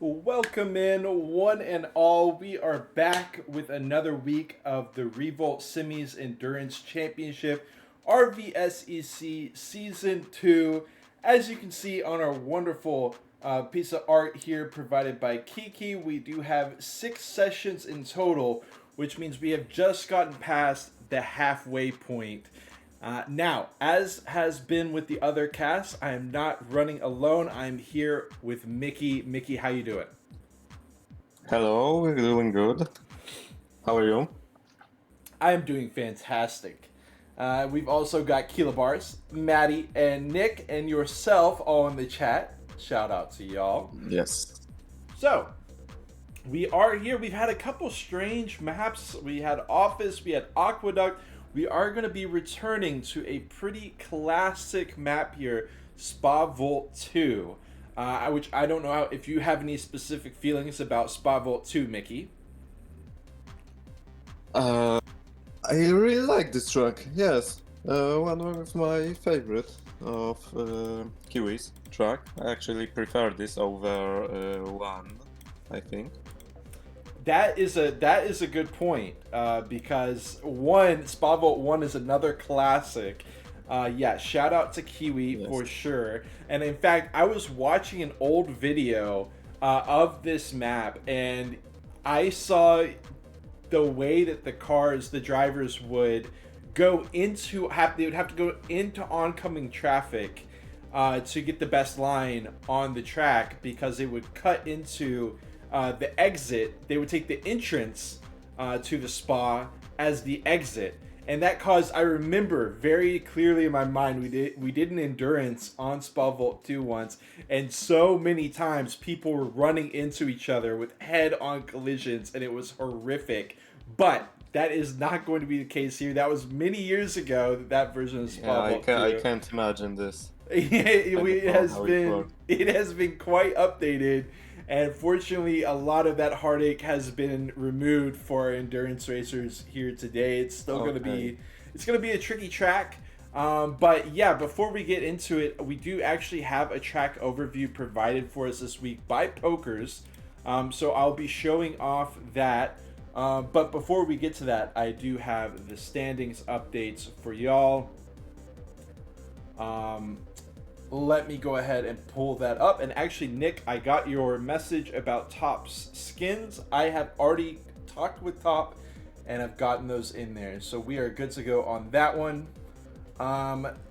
Welcome in, one and all. We are back with another week of the Revolt Semis Endurance Championship, RVSEC Season 2. As you can see on our wonderful piece of art here provided by Kiki, we do have 6 sessions in total, which means we have just gotten past the halfway point. Now, as has been with the other casts, I am not running alone. I'm here with Mickey. Mickey, how you doing? Hello, we're doing good. How are you? I am doing fantastic. We've also got Kilobars, Maddie, and Nick, and yourself all in the chat. Shout out to y'all. Yes. So, we are here. We've had a couple strange maps. We had Office, we had Aqueduct. We are going to be returning to a pretty classic map here, Spa Vault 2. Which I don't know if you have any specific feelings about Spa Vault 2, Mickey. Uh, I really like this track. Yes, one of my favorite of Kiwi's track. I actually prefer this over one, I think. That is a good point because one Spa Vault 1 is another classic. Yeah, shout out to Kiwi for sure. And in fact, I was watching an old video of this map, and I saw the way that the drivers would they would have to go into oncoming traffic to get the best line on the track because they would cut into the exit. They would take the entrance to the spa as the exit, and that caused, I remember very clearly in my mind, we did an endurance on Spa Vault 2 once, and so many times people were running into each other with head-on collisions, and it was horrific. But that is not going to be the case here. That was many years ago, that version of Spa Vault 2. I can't imagine this. It has been quite updated, and fortunately a lot of that heartache has been removed for our endurance racers here today. It's still going to be a tricky track, but yeah, before we get into it, we do actually have a track overview provided for us this week by Pokers, so I'll be showing off that. But before we get to that, I do have the standings updates for y'all. Let me go ahead and pull that up. And actually, Nick, I got your message about Top's skins. I have already talked with Top and I've gotten those in there. So we are good to go on that one.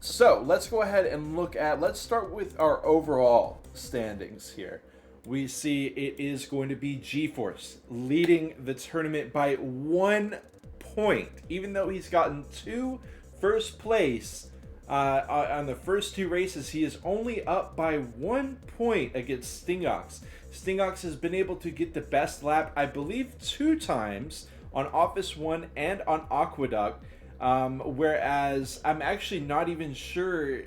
So let's go ahead and let's start with our overall standings here. We see it is going to be GeForce leading the tournament by 1 point, even though he's gotten 2 first place on the first 2 races. He is only up by 1 point against Stingox. Stingox has been able to get the best lap, I believe, 2 times on Office 1 and on Aqueduct, whereas I'm actually not even sure.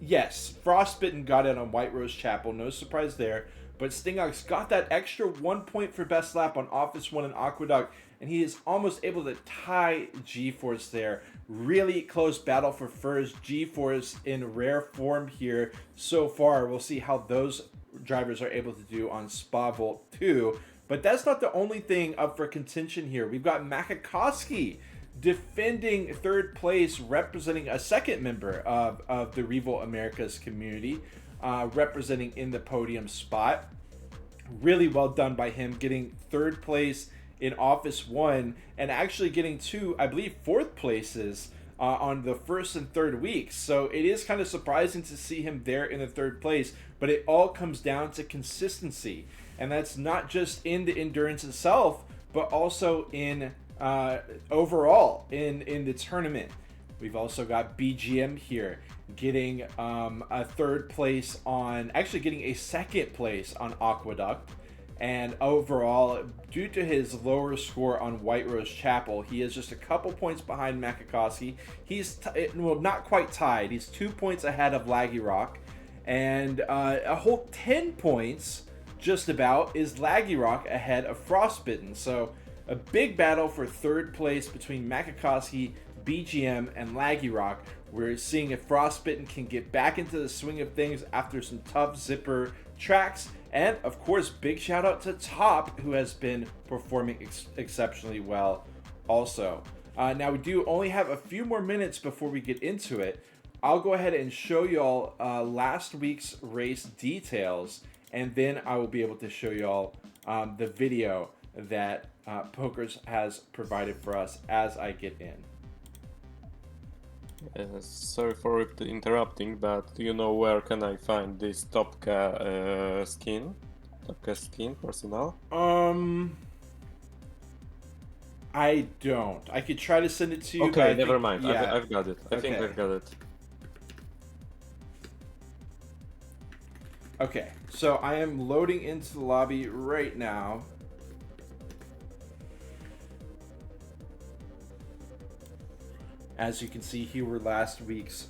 Yes, Frostbitten got it on White Rose Chapel, no surprise there. But Stingox got that extra 1 point for best lap on Office 1 and Aqueduct, and he is almost able to tie GeForce there. Really close battle for first. GeForce in rare form here so far. We'll see how those drivers are able to do on Spa Vault 2. But that's not the only thing up for contention here. We've got Makakowski defending 3rd place, representing a second member of the Revolt Americas community. Representing in the podium spot. Really well done by him, getting 3rd place in Office 1 and actually getting 2, I believe, 4th places on the 1st and 3rd weeks. So it is kind of surprising to see him there in the 3rd place, but it all comes down to consistency. And that's not just in the endurance itself, but also in overall in the tournament. We've also got BGM here getting a 3rd place getting a 2nd place on Aqueduct. And overall, due to his lower score on White Rose Chapel, he is just a couple points behind Makakowski. He's, not quite tied. He's 2 points ahead of Laggy Rock. And a whole 10 points, just about, is Laggy Rock ahead of Frostbitten. So a big battle for 3rd place between Makakowski, BGM, and Laggy Rock. We're seeing if Frostbitten can get back into the swing of things after some tough zipper tracks. And of course, big shout out to Top, who has been performing exceptionally well also. Now we do only have a few more minutes before we get into it. I'll go ahead and show y'all last week's race details, and then I will be able to show y'all the video that Pokers has provided for us as I get in. Sorry for interrupting, but you know where can I find this Topka skin? Topka skin personal? I don't. I could try to send it to you. Okay, never mind. Yeah. I've got it. I think I've got it. Okay, so I am loading into the lobby right now. As you can see, here were last week's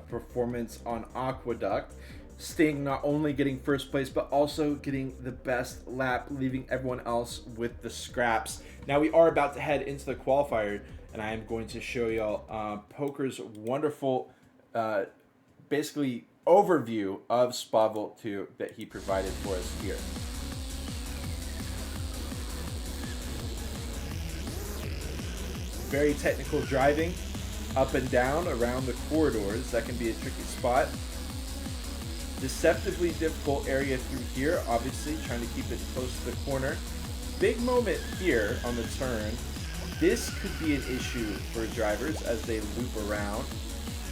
performance on Aqueduct. Sting not only getting first place, but also getting the best lap, leaving everyone else with the scraps. Now we are about to head into the qualifier, and I am going to show y'all Poker's wonderful, basically, overview of Spa Vault 2 that he provided for us here. Very technical driving, up and down around the corridors. That can be a tricky spot. Deceptively difficult area through here, obviously trying to keep it close to the corner. Big moment here on the turn. This could be an issue for drivers as they loop around,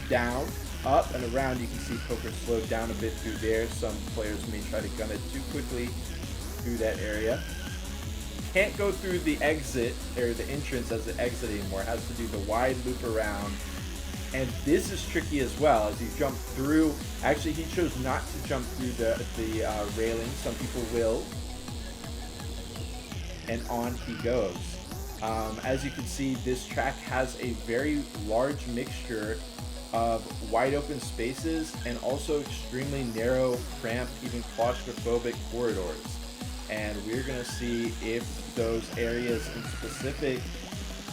down, up, and around. You can see Poker slowed down a bit through there. Some players may try to gun it too quickly through that area. Can't go through the exit, or the entrance as the exit anymore. Has to do the wide loop around. And this is tricky as well, as you jump through. Actually, he chose not to jump through the railing. Some people will. And on he goes. As you can see, this track has a very large mixture of wide open spaces and also extremely narrow, cramped, even claustrophobic corridors. And we're going to see if those areas in specific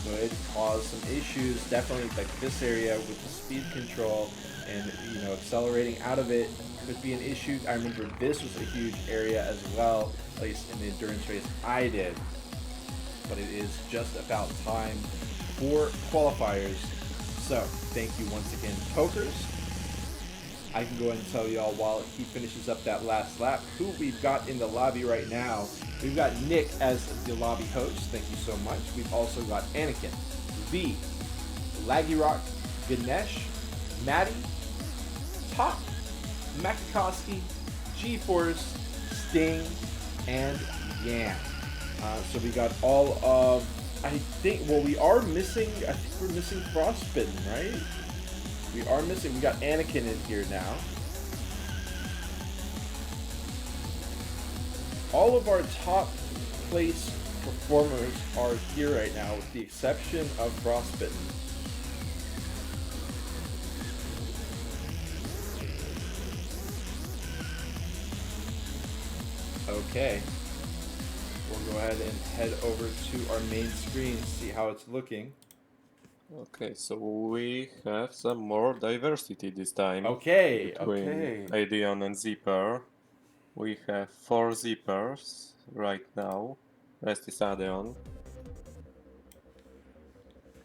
could cause some issues. Definitely like this area with the speed control and, you know, accelerating out of it could be an issue. I remember this was a huge area as well, at least in the endurance race I did. But it is just about time for qualifiers. So thank you once again, Pokers. I can go ahead and tell y'all while he finishes up that last lap who we've got in the lobby right now. We've got Nick as the lobby host. Thank you so much. We've also got Anakin, V, Laggy Rock, Ganesh, Maddie, Top, Makakowski, G-Force, Sting, and Yan. So we got all of, I think, well, we are missing, I think we're missing Frostbitten, right? We are missing, we got Anakin in here now. All of our top place performers are here right now, with the exception of Frostbitten. Okay. We'll go ahead and head over to our main screen, see how it's looking. Okay, so we have some more diversity this time. Okay, between okay. Adeon and Zipper. We have 4 Zippers right now. Rest is Adeon.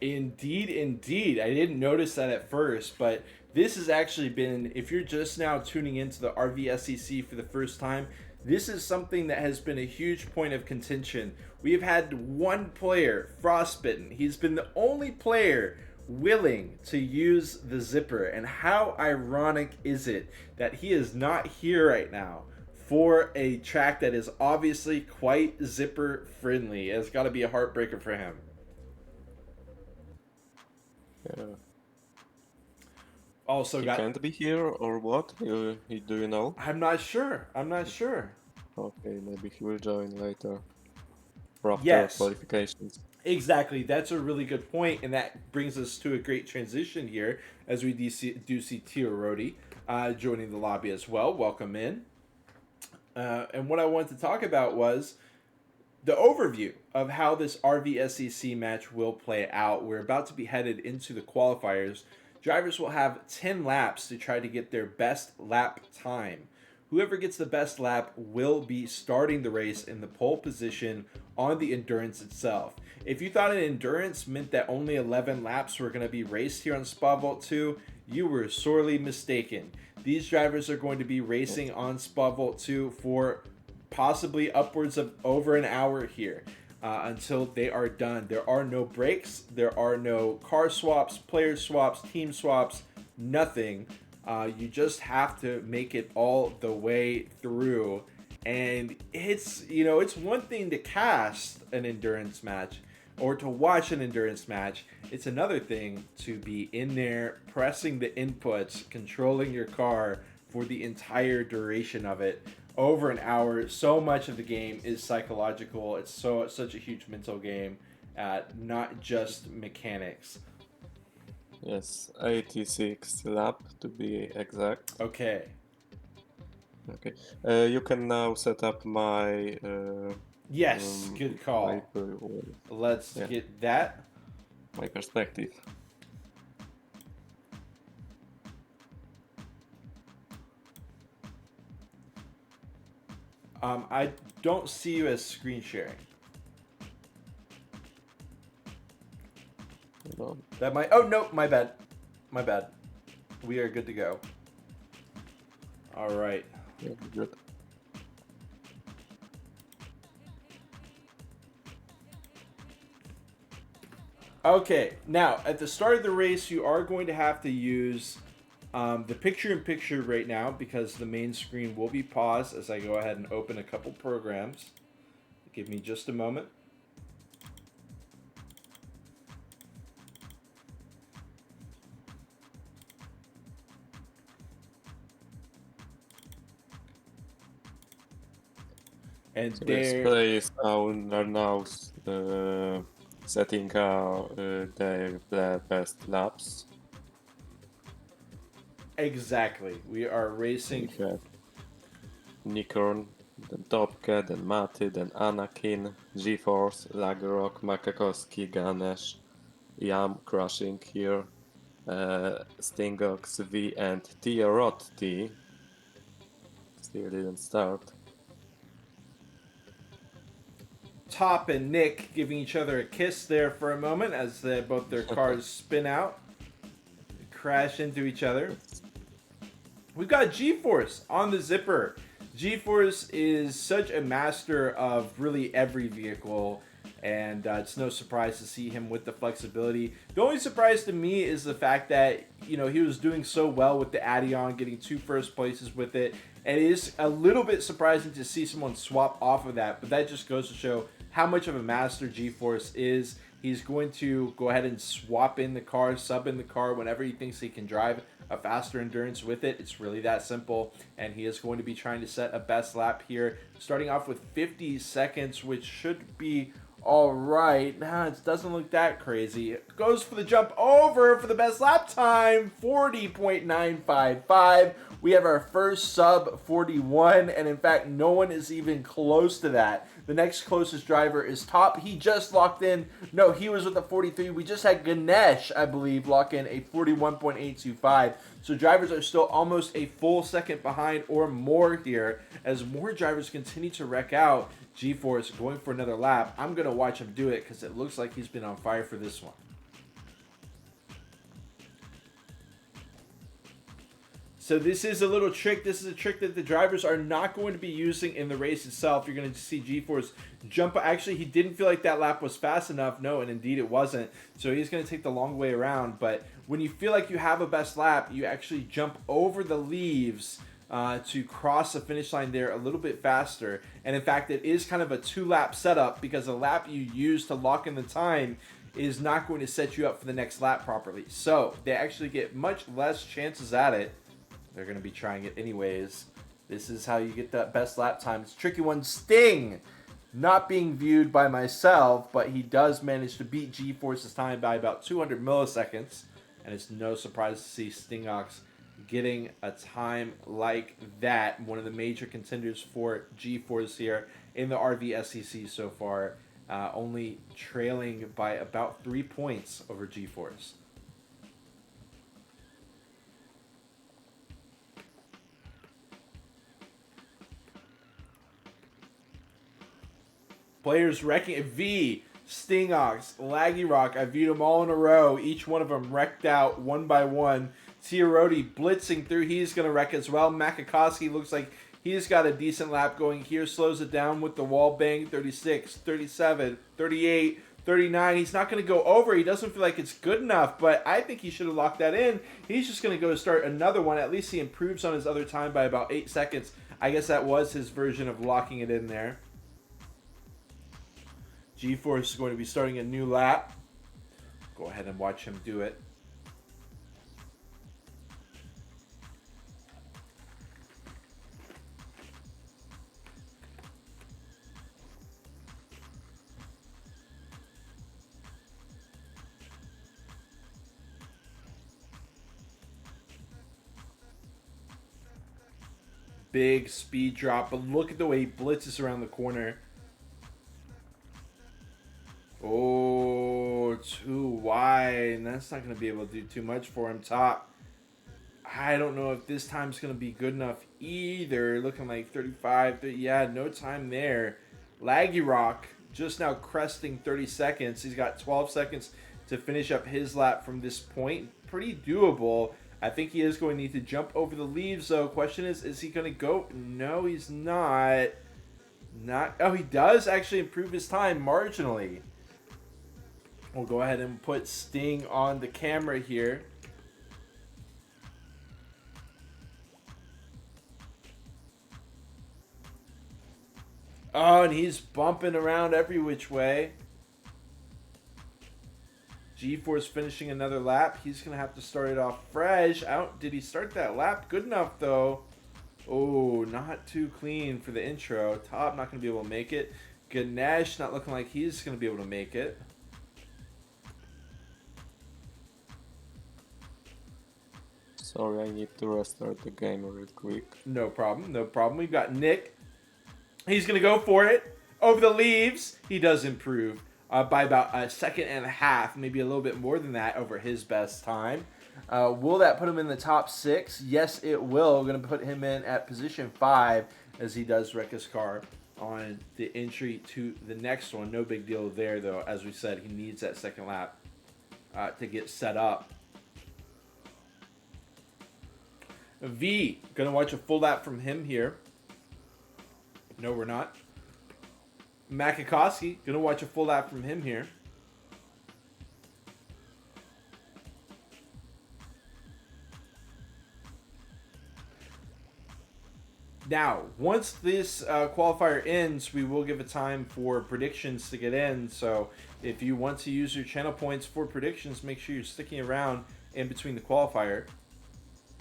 Indeed, indeed. I didn't notice that at first, but this has actually been, if you're just now tuning into the RVSEC for the first time, this is something that has been a huge point of contention. We have had one player, Frostbitten. He's been the only player willing to use the zipper. And how ironic is it that he is not here right now for a track that is obviously quite zipper friendly? It's got to be a heartbreaker for him. Yeah. Also He got. can't be here or what? Do you know? I'm not sure. I'm not sure. Okay, maybe he will join later. After Yes. qualifications. Exactly. That's a really good point, and that brings us to a great transition here as we do see Tio Rodi joining the lobby as well. Welcome in. And what I wanted to talk about was the overview of how this RVSEC match will play out. We're about to be headed into the qualifiers. Drivers will have 10 laps to try to get their best lap time. Whoever gets the best lap will be starting the race in the pole position on the endurance itself. If you thought an endurance meant that only 11 laps were going to be raced here on Spa Vault 2, you were sorely mistaken. These drivers are going to be racing on Spa Vault 2 for possibly upwards of over an hour here. Until they are done. There are no breaks. There are no car swaps, player swaps, team swaps, nothing. You just have to make it all the way through. And it's, you know, it's one thing to cast an endurance match or to watch an endurance match. It's another thing to be in there pressing the inputs, controlling your car for the entire duration of it. Over an hour. So much of the game is psychological. It's such a huge mental game, not just mechanics. Yes, 86 lap to be exact. Okay. Okay. You can now set up my. Yes, good call. Let's get that. My perspective. I don't see you as screen sharing. No. That might. Oh no, my bad. My bad. We are good to go. All right. Yeah, good. Okay, now at the start of the race, you are going to have to use the picture-in-picture right now because the main screen will be paused as I go ahead and open a couple programs. Give me just a moment. And So there, display is now setting their best laps. exactly, we are racing. We have Nikorn, then Topke, then Mati, then Anakin, GeForce, Lagrock, Makakowski, Ganesh, Yam crushing here, Stingox, V, and Tiarot T. Still didn't start. Top and Nick giving each other a kiss there for a moment as both their cars spin out, crash into each other. We've got GeForce on the zipper. GeForce is such a master of really every vehicle, and it's no surprise to see him with the flexibility. The only surprise to me is the fact that, you know, he was doing so well with the Addion, getting 2 first places with it, and it is a little bit surprising to see someone swap off of that, but that just goes to show how much of a master GeForce is. He's going to go ahead and swap in the car, sub in the car whenever he thinks he can drive a faster endurance with it. It's really that simple, and he is going to be trying to set a best lap here, starting off with 50 seconds, which should be all right. Nah, it doesn't look that crazy. It goes for the jump over for the best lap time, 40.955. We have our first sub 41, and in fact, no one is even close to that. The next closest driver is Top. He just locked in. No, he was with a 43. We just had Ganesh, I believe, lock in a 41.825. So drivers are still almost a full second behind or more here as more drivers continue to wreck out. GeForce going for another lap. I'm going to watch him do it because it looks like he's been on fire for this one. So this is a little trick. This is a trick that the drivers are not going to be using in the race itself. You're going to see GeForce jump. Actually, he didn't feel like that lap was fast enough. No, and indeed it wasn't. So he's going to take the long way around. But when you feel like you have a best lap, you actually jump over the leaves to cross the finish line there a little bit faster. And in fact, it is kind of a 2-lap setup because the lap you use to lock in the time is not going to set you up for the next lap properly. So they actually get much less chances at it. They're going to be trying it anyways. This is how you get that best lap time. It's a tricky one. Sting not being viewed by myself, but he does manage to beat GeForce's time by about 200 milliseconds. And it's no surprise to see Stingox getting a time like that. One of the major contenders for GeForce here in the RV SEC so far. Only trailing by about 3 points over GeForce. Players wrecking V, Stingox, Laggy Rock. I viewed them all in a row. Each one of them wrecked out one by one. Tiaroti blitzing through. He's going to wreck as well. Makakowski looks like he's got a decent lap going here. Slows it down with the wall bang. 36, 37, 38, 39. He's not going to go over. He doesn't feel like it's good enough, but I think he should have locked that in. He's just going to go start another one. At least he improves on his other time by about 8 seconds. I guess that was his version of locking it in there. G-Force is going to be starting a new lap. Go ahead and watch him do it. Big speed drop, but look at the way he blitzes around the corner. Oh, too wide. And that's not going to be able to do too much for him. Top. I don't know if this time's going to be good enough either. Looking like 35. Yeah, no time there. Laggy Rock just now cresting 30 seconds. He's got 12 seconds to finish up his lap from this point. Pretty doable. I think he is going to need to jump over the leaves, though. Question is he going to go? No, he's not. Oh, he does actually improve his time marginally. We'll go ahead and put Sting on the camera here. Oh, and he's bumping around every which way. G-Force finishing another lap. He's going to have to start it off fresh. Did he start that lap good enough, though? Oh, not too clean for the intro. Top not going to be able to make it. Ganesh not looking like he's going to be able to make it. Sorry, I need to restart the game real quick. No problem, no problem. We've got Nick. He's going to go for it. Over the leaves. He does improve by about a second and a half, maybe a little bit more than that over his best time. Will that put him in the top 6? Yes, it will. We're going to put him in at position 5 as he does wreck his car on the entry to the next one. No big deal there, though. As we said, he needs that second lap to get set up. V, gonna watch a full lap from him here. No, we're not. Makakowski, gonna watch a full lap from him here. Now, once this qualifier ends, we will give a time for predictions to get in. So if you want to use your channel points for predictions, make sure you're sticking around in between the qualifier.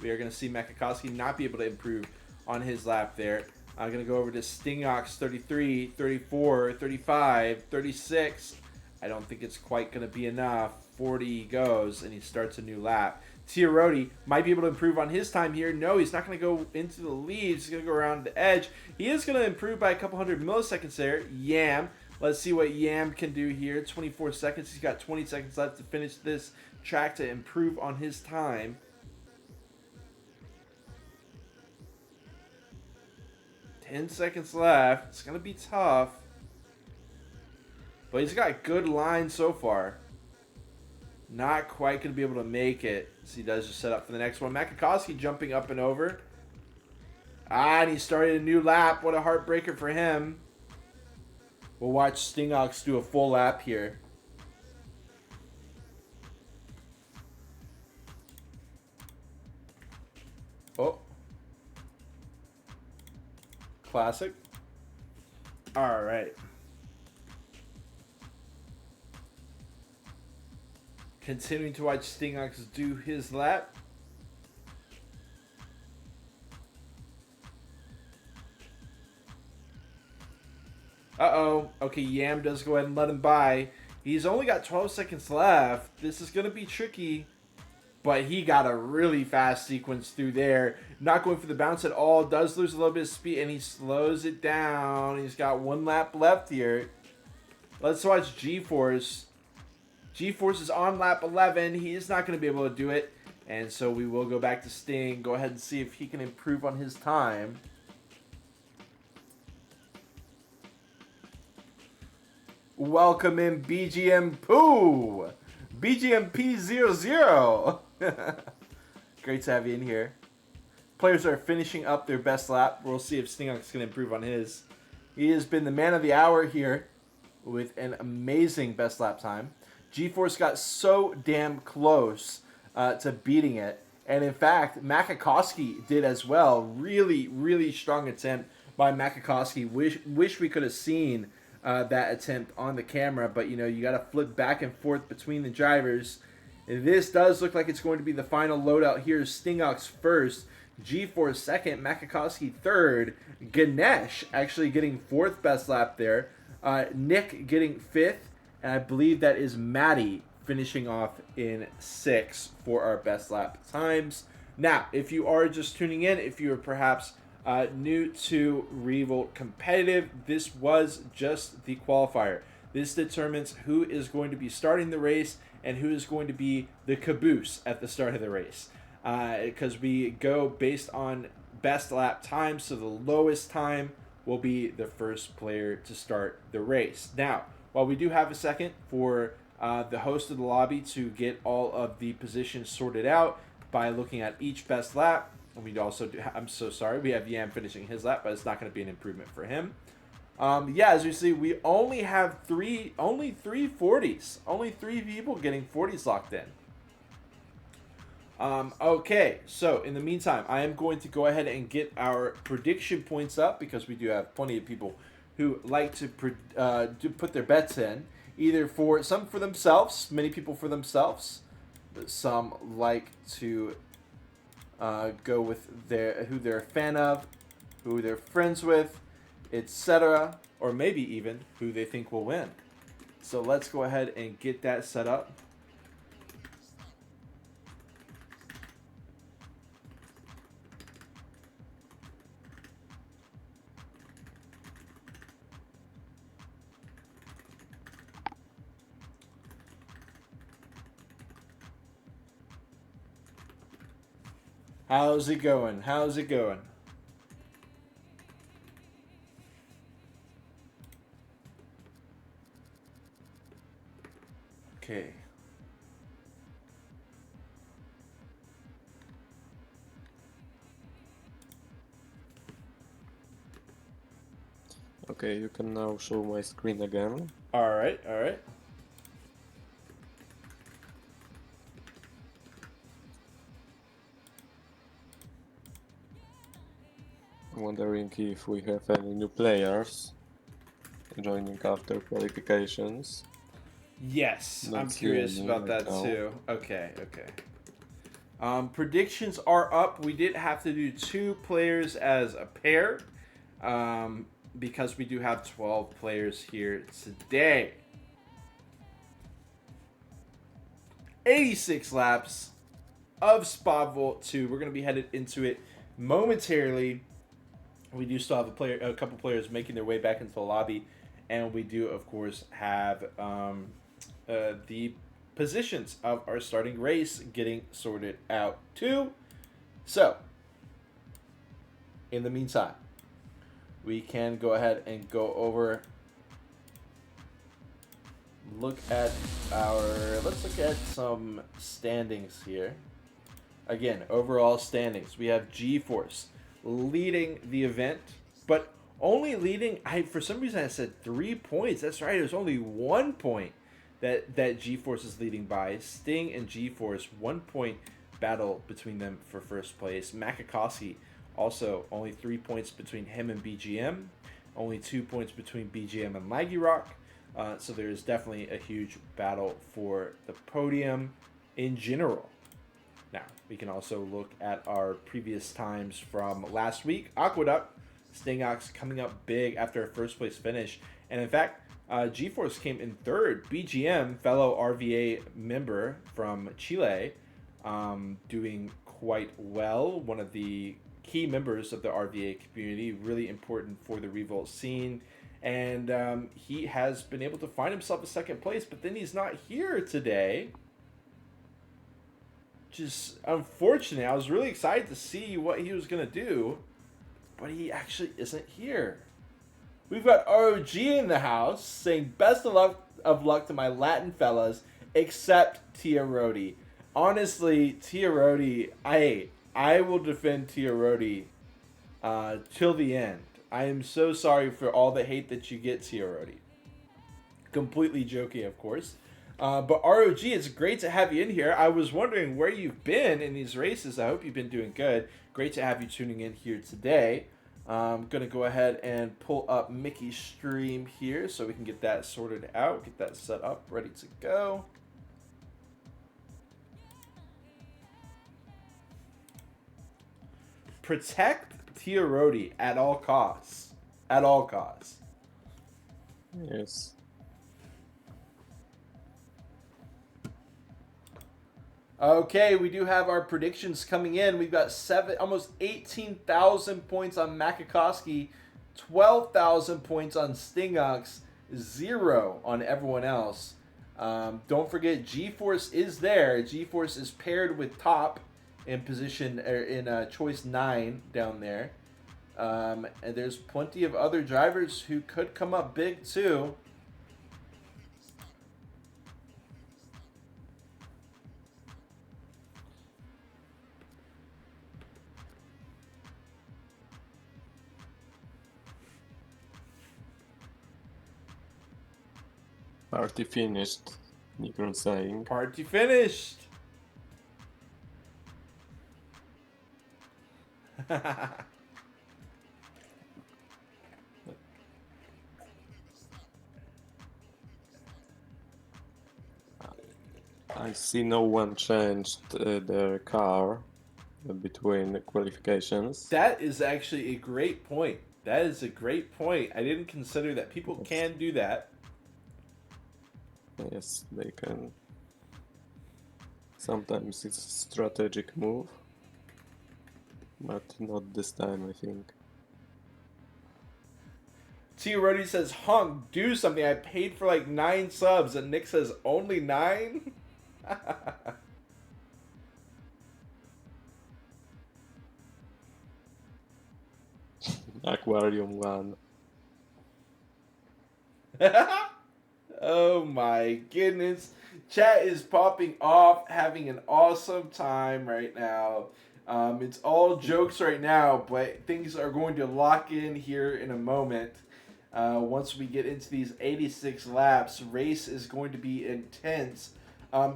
We are going to see Makakowski not be able to improve on his lap there. I'm going to go over to Stingox 33, 34, 35, 36. I don't think it's quite going to be enough. 40 goes, and he starts a new lap. Tiaroti might be able to improve on his time here. No, he's not going to go into the leaves. He's going to go around the edge. He is going to improve by a couple hundred milliseconds there. Yam. Let's see what Yam can do here. 24 seconds. He's got 20 seconds left to finish this track to improve on his time. 10 seconds left. It's going to be tough. But he's got good lines so far. Not quite going to be able to make it. So he does just set up for the next one. Makakowski jumping up and over. And he started a new lap. What a heartbreaker for him. We'll watch Stingox do a full lap here. Oh. Classic. All right. Continuing to watch Stingox do his lap. Uh-oh. Okay, Yam does go ahead and let him by. He's only got 12 seconds left. This is going to be tricky. But he got a really fast sequence through there. Not going for the bounce at all. Does lose a little bit of speed, and he slows it down. He's got one lap left here. Let's watch G-Force. G-Force is on lap 11. He is not going to be able to do it. And so we will go back to Sting. Go ahead and see if he can improve on his time. Welcome in BGM Poo. BGMP00. Great to have you in here. Players are finishing up their best lap. We'll see if Stingox can improve on his. He has been the man of the hour here with an amazing best lap time. GeForce got so damn close to beating it. And in fact, Makakowski did as well. Really, really strong attempt by Makakowski. Wish we could have seen that attempt on the camera, but you know, you got to flip back and forth between the drivers. And this does look like it's going to be the final loadout here. Stingox first, GeForce second, Makakowski third, Ganesh actually getting fourth best lap there, Nick getting fifth, and I believe that is Maddie finishing off in sixth for our best lap times. Now, if you are just tuning in, if you are perhaps new to Revolt Competitive, this was just the qualifier. This determines who is going to be starting the race and who is going to be the caboose at the start of the race. Because we go based on best lap time, so the lowest time will be the first player to start the race. Now, while we do have a second for the host of the lobby to get all of the positions sorted out by looking at each best lap, and we also do, I'm so sorry, we have Yam finishing his lap, but it's not going to be an improvement for him. Yeah, as you see, we only have only three 40s. Only 3 people getting 40s locked in. Okay, so in the meantime, I am going to go ahead and get our prediction points up because we do have plenty of people who like to put their bets in. Either for some for themselves, many people for themselves, but some like to go with who they're a fan of, who they're friends with, etc., or maybe even who they think will win. So let's go ahead and get that set up. How's it going? How's it going? Okay. Okay, you can now show my screen again. All right, all right. Wondering if we have any new players joining after qualifications. Yes, Not I'm curious seeing about right that now. too. Okay, okay. Predictions are up. We did have to do 2 players as a pair because we do have 12 players here today. 86 laps of Spot Vault 2. We're going to be headed into it momentarily. We do still have a couple players making their way back into the lobby, and we do, of course, have the positions of our starting race getting sorted out too. So, in the meantime, we can go ahead and go over. Let's look at some standings here. Again, overall standings. We have GeForce leading the event, but only leading, for some reason I said 3 points. That's right, it was only 1 point that GeForce is leading by. Sting and GeForce, 1 point battle between them for first place. Makakowski also only 3 points between him and BGM, only 2 points between BGM and Laggy Rock. So there is definitely a huge battle for the podium in general. Now, we can also look at our previous times from last week. Aqueduct, Stingox coming up big after a first place finish. And in fact, GeForce came in third. BGM, fellow RVA member from Chile, doing quite well. One of the key members of the RVA community, really important for the Revolt scene. And he has been able to find himself a second place, but then he's not here today. Just unfortunate. I was really excited to see what he was going to do, but he actually isn't here. We've got ROG in the house saying best of luck to my Latin fellas, except Tia Rodi. Honestly, Tia Rodi, I will defend Tia Rodi till the end. I am so sorry for all the hate that you get, Tia Rodi. Completely joking, of course. But ROG, it's great to have you in here. I was wondering where you've been in these races. I hope you've been doing good. Great to have you tuning in here today. I'm going to go ahead and pull up Mickey's stream here so we can get that sorted out, get that set up, ready to go. Protect Tia Rodi at all costs. At all costs. Yes. Okay, we do have our predictions coming in. We've got almost 18,000 points on Makakowski, 12,000 points on Stingox, 0 on everyone else. Don't forget, GeForce is there. GeForce is paired with Top in position in choice 9 down there. And there's plenty of other drivers who could come up big too. Party finished, Nikon saying. Party finished. I see no one changed their car between qualifications. That is actually a great point. That is a great point. I didn't consider that people can do that. Yes, they can. Sometimes it's a strategic move, but not this time, I think. Tia Rodi says, Hunk, do something. I paid for like 9 subs. And Nick says, only 9? Aquarium 1. Oh my goodness. Chat is popping off, having an awesome time right now. It's all jokes right now, but things are going to lock in here in a moment. Once we get into these 86 laps, race is going to be intense.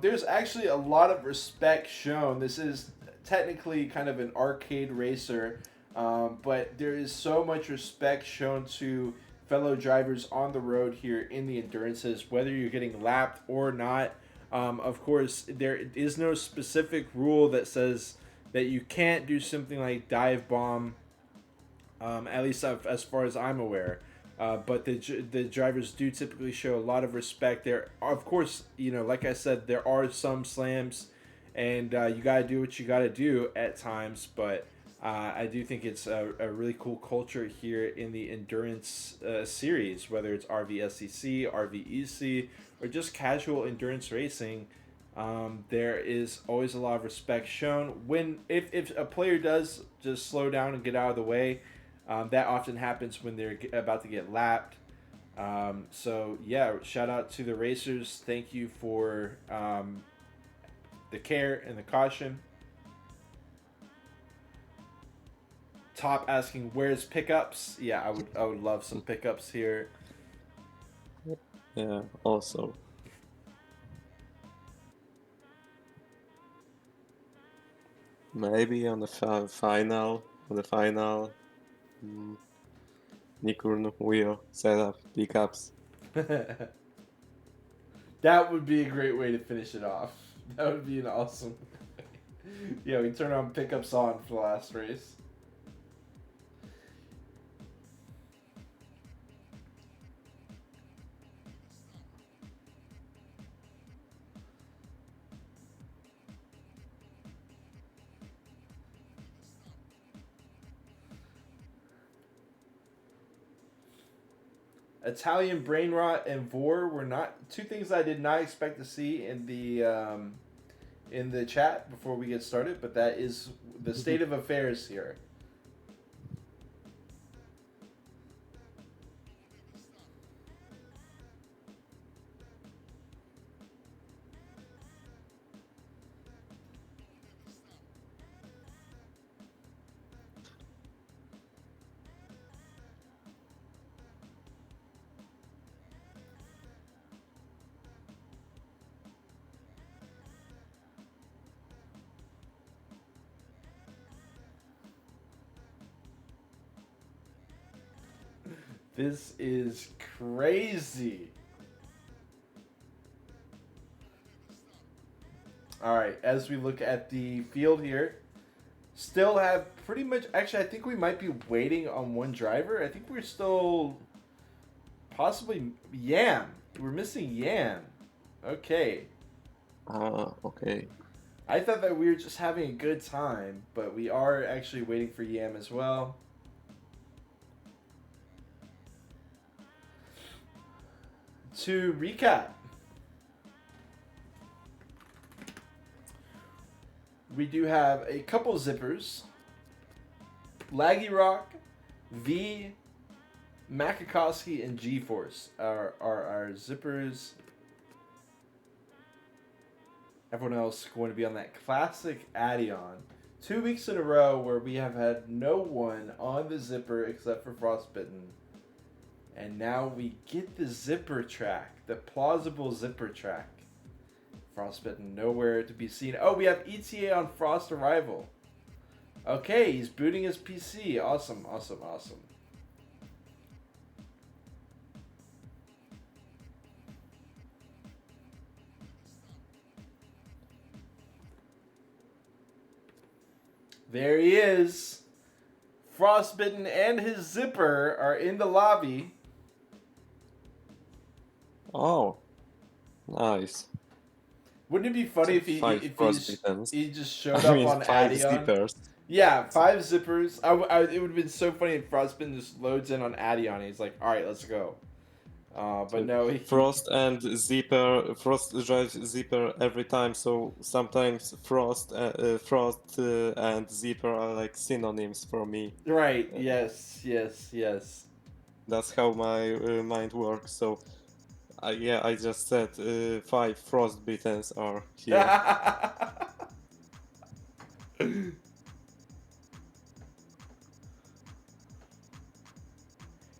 There's actually a lot of respect shown. This is technically kind of an arcade racer, but there is so much respect shown to fellow drivers on the road here in the endurances, whether you're getting lapped or not. Of course, there is no specific rule that says that you can't do something like dive bomb, at least as far as I'm aware. But the drivers do typically show a lot of respect. There, of course, like I said, there are some slams, and you got to do what you got to do at times, but I do think it's a really cool culture here in the endurance series, whether it's RVSEC, RVEC, or just casual endurance racing. There is always a lot of respect shown. If a player does just slow down and get out of the way, that often happens when they're about to get lapped. So yeah, shout out to the racers. Thank you for the care and the caution. Top asking, where's pickups? Yeah, I would love some pickups here. Yeah, also. Maybe on the final, Nikurn will set up pickups. That would be a great way to finish it off. That would be an awesome. Yeah, we turn on pickups on for the last race. Italian brain rot and vor were not two things I did not expect to see in the chat before we get started, but that is the state of affairs here. This is crazy. All right, as we look at the field here, still have pretty much. Actually, I think we might be waiting on one driver. I think we're still possibly Yam. We're missing Yam. Okay. Okay. I thought that we were just having a good time, but we are actually waiting for Yam as well. To recap, we do have a couple zippers. Laggy Rock, V, Makakowski, and G-Force are our zippers. Everyone else going to be on that classic Addion. 2 weeks in a row where we have had no one on the zipper except for Frostbitten. And now we get the zipper track, the plausible zipper track. Frostbitten nowhere to be seen. Oh, we have ETA on Frost Arrival. Okay, he's booting his PC. Awesome, awesome, awesome. There he is. Frostbitten and his zipper are in the lobby. Oh, nice. Wouldn't it be funny if Five he just showed I up mean, on 5 Addion? zippers. Yeah, 5 zippers. It would have been so funny if Frostbitten just loads in on Addion. He's like, all right, let's go. But no, Frost and Zipper. Frost drives Zipper every time, so sometimes Frost and Zipper are like synonyms for me. Right. Yes. Yes. Yes. That's how my mind works. So, I just said 5 Frostbittens are here.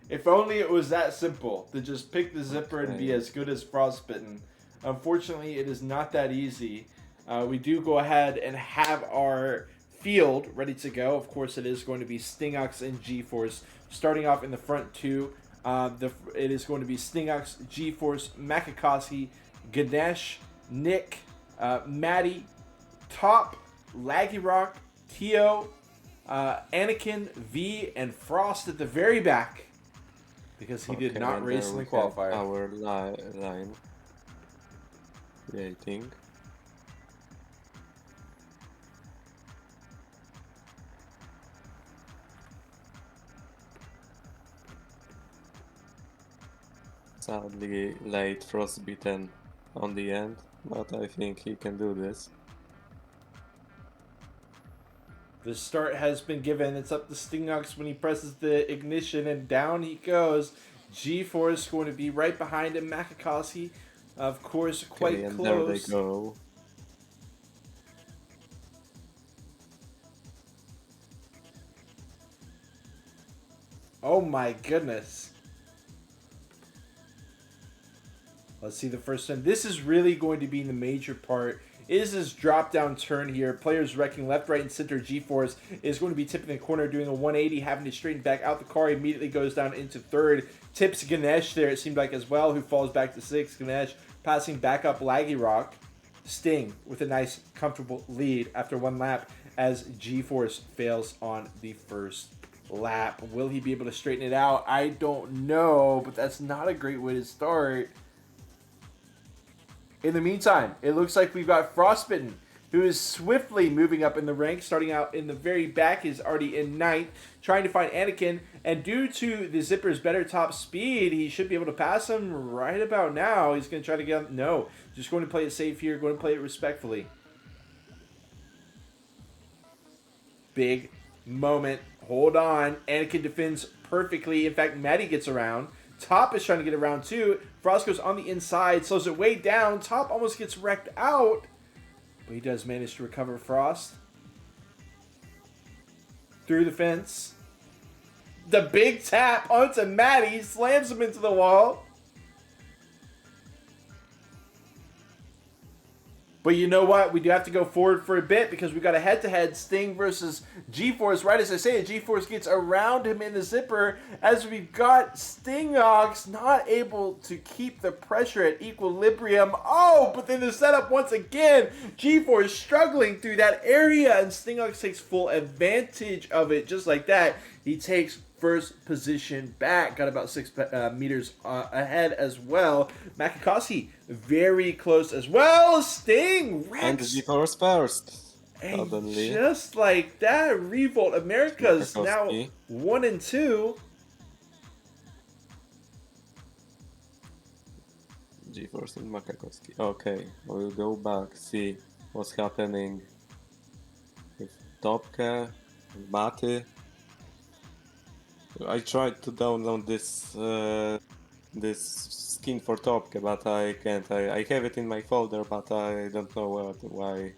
If only it was that simple to just pick the zipper and be as good as Frostbitten. Unfortunately, it is not that easy. We do go ahead and have our field ready to go. Of course, it is going to be Stingox and G-Force starting off in the front two. It is going to be Stingox, G-Force, Makakowski, Ganesh, Nick, Maddie, Top, Laggy Rock, Tio, Anakin, V, and Frost at the very back. Because he did not race in the qualifier. Our line creating. Sadly late Frostbitten on the end, but I think he can do this. The start has been given. It's up to Stingox when he presses the ignition, and down he goes. G-Force going to be right behind him. Makakowski, of course, quite and close. There they go. Oh my goodness. Let's see the first one. This is really going to be the major part. Is this drop down turn here? Players wrecking left, right, and center. G-Force is going to be tipping the corner, doing a 180, having to straighten back out the car. Immediately goes down into third. Tips Ganesh there, it seemed like as well, who falls back to sixth. Ganesh passing back up Laggy Rock. Sting with a nice, comfortable lead after one lap as G-Force fails on the first lap. Will he be able to straighten it out? I don't know, but that's not a great way to start. In the meantime, it looks like we've got Frostbitten, who is swiftly moving up in the ranks, starting out in the very back, is already in ninth, trying to find Anakin, and due to the Zipper's better top speed, he should be able to pass him right about now. He's going to try to get him. No, just going to play it safe here, going to play it respectfully. Big moment. Hold on. Anakin defends perfectly. In fact, Maddie gets around. Top is trying to get around too. Frost goes on the inside, slows it way down. Top almost gets wrecked out, but he does manage to recover Frost. Through the fence. The big tap onto Maddie, slams him into the wall. But you know what? We do have to go forward for a bit because we got a head-to-head Sting versus G-Force. Right as I say it, G-Force gets around him in the zipper as we've got Stingox not able to keep the pressure at equilibrium. Oh, but then the setup once again. G-Force struggling through that area, and Stingox takes full advantage of it just like that. He takes first position back, got about 6 meters ahead as well. Makakowski very close as well. Sting wrecks. And G-Force first. And Suddenly. just like that, Revolt Americas now Makakowski. 1 and 2. G-Force and Makakowski. Okay, we'll go back, see what's happening with Topke, Baty. I tried to download this skin for Topke, but I can't. I have it in my folder, but I don't know why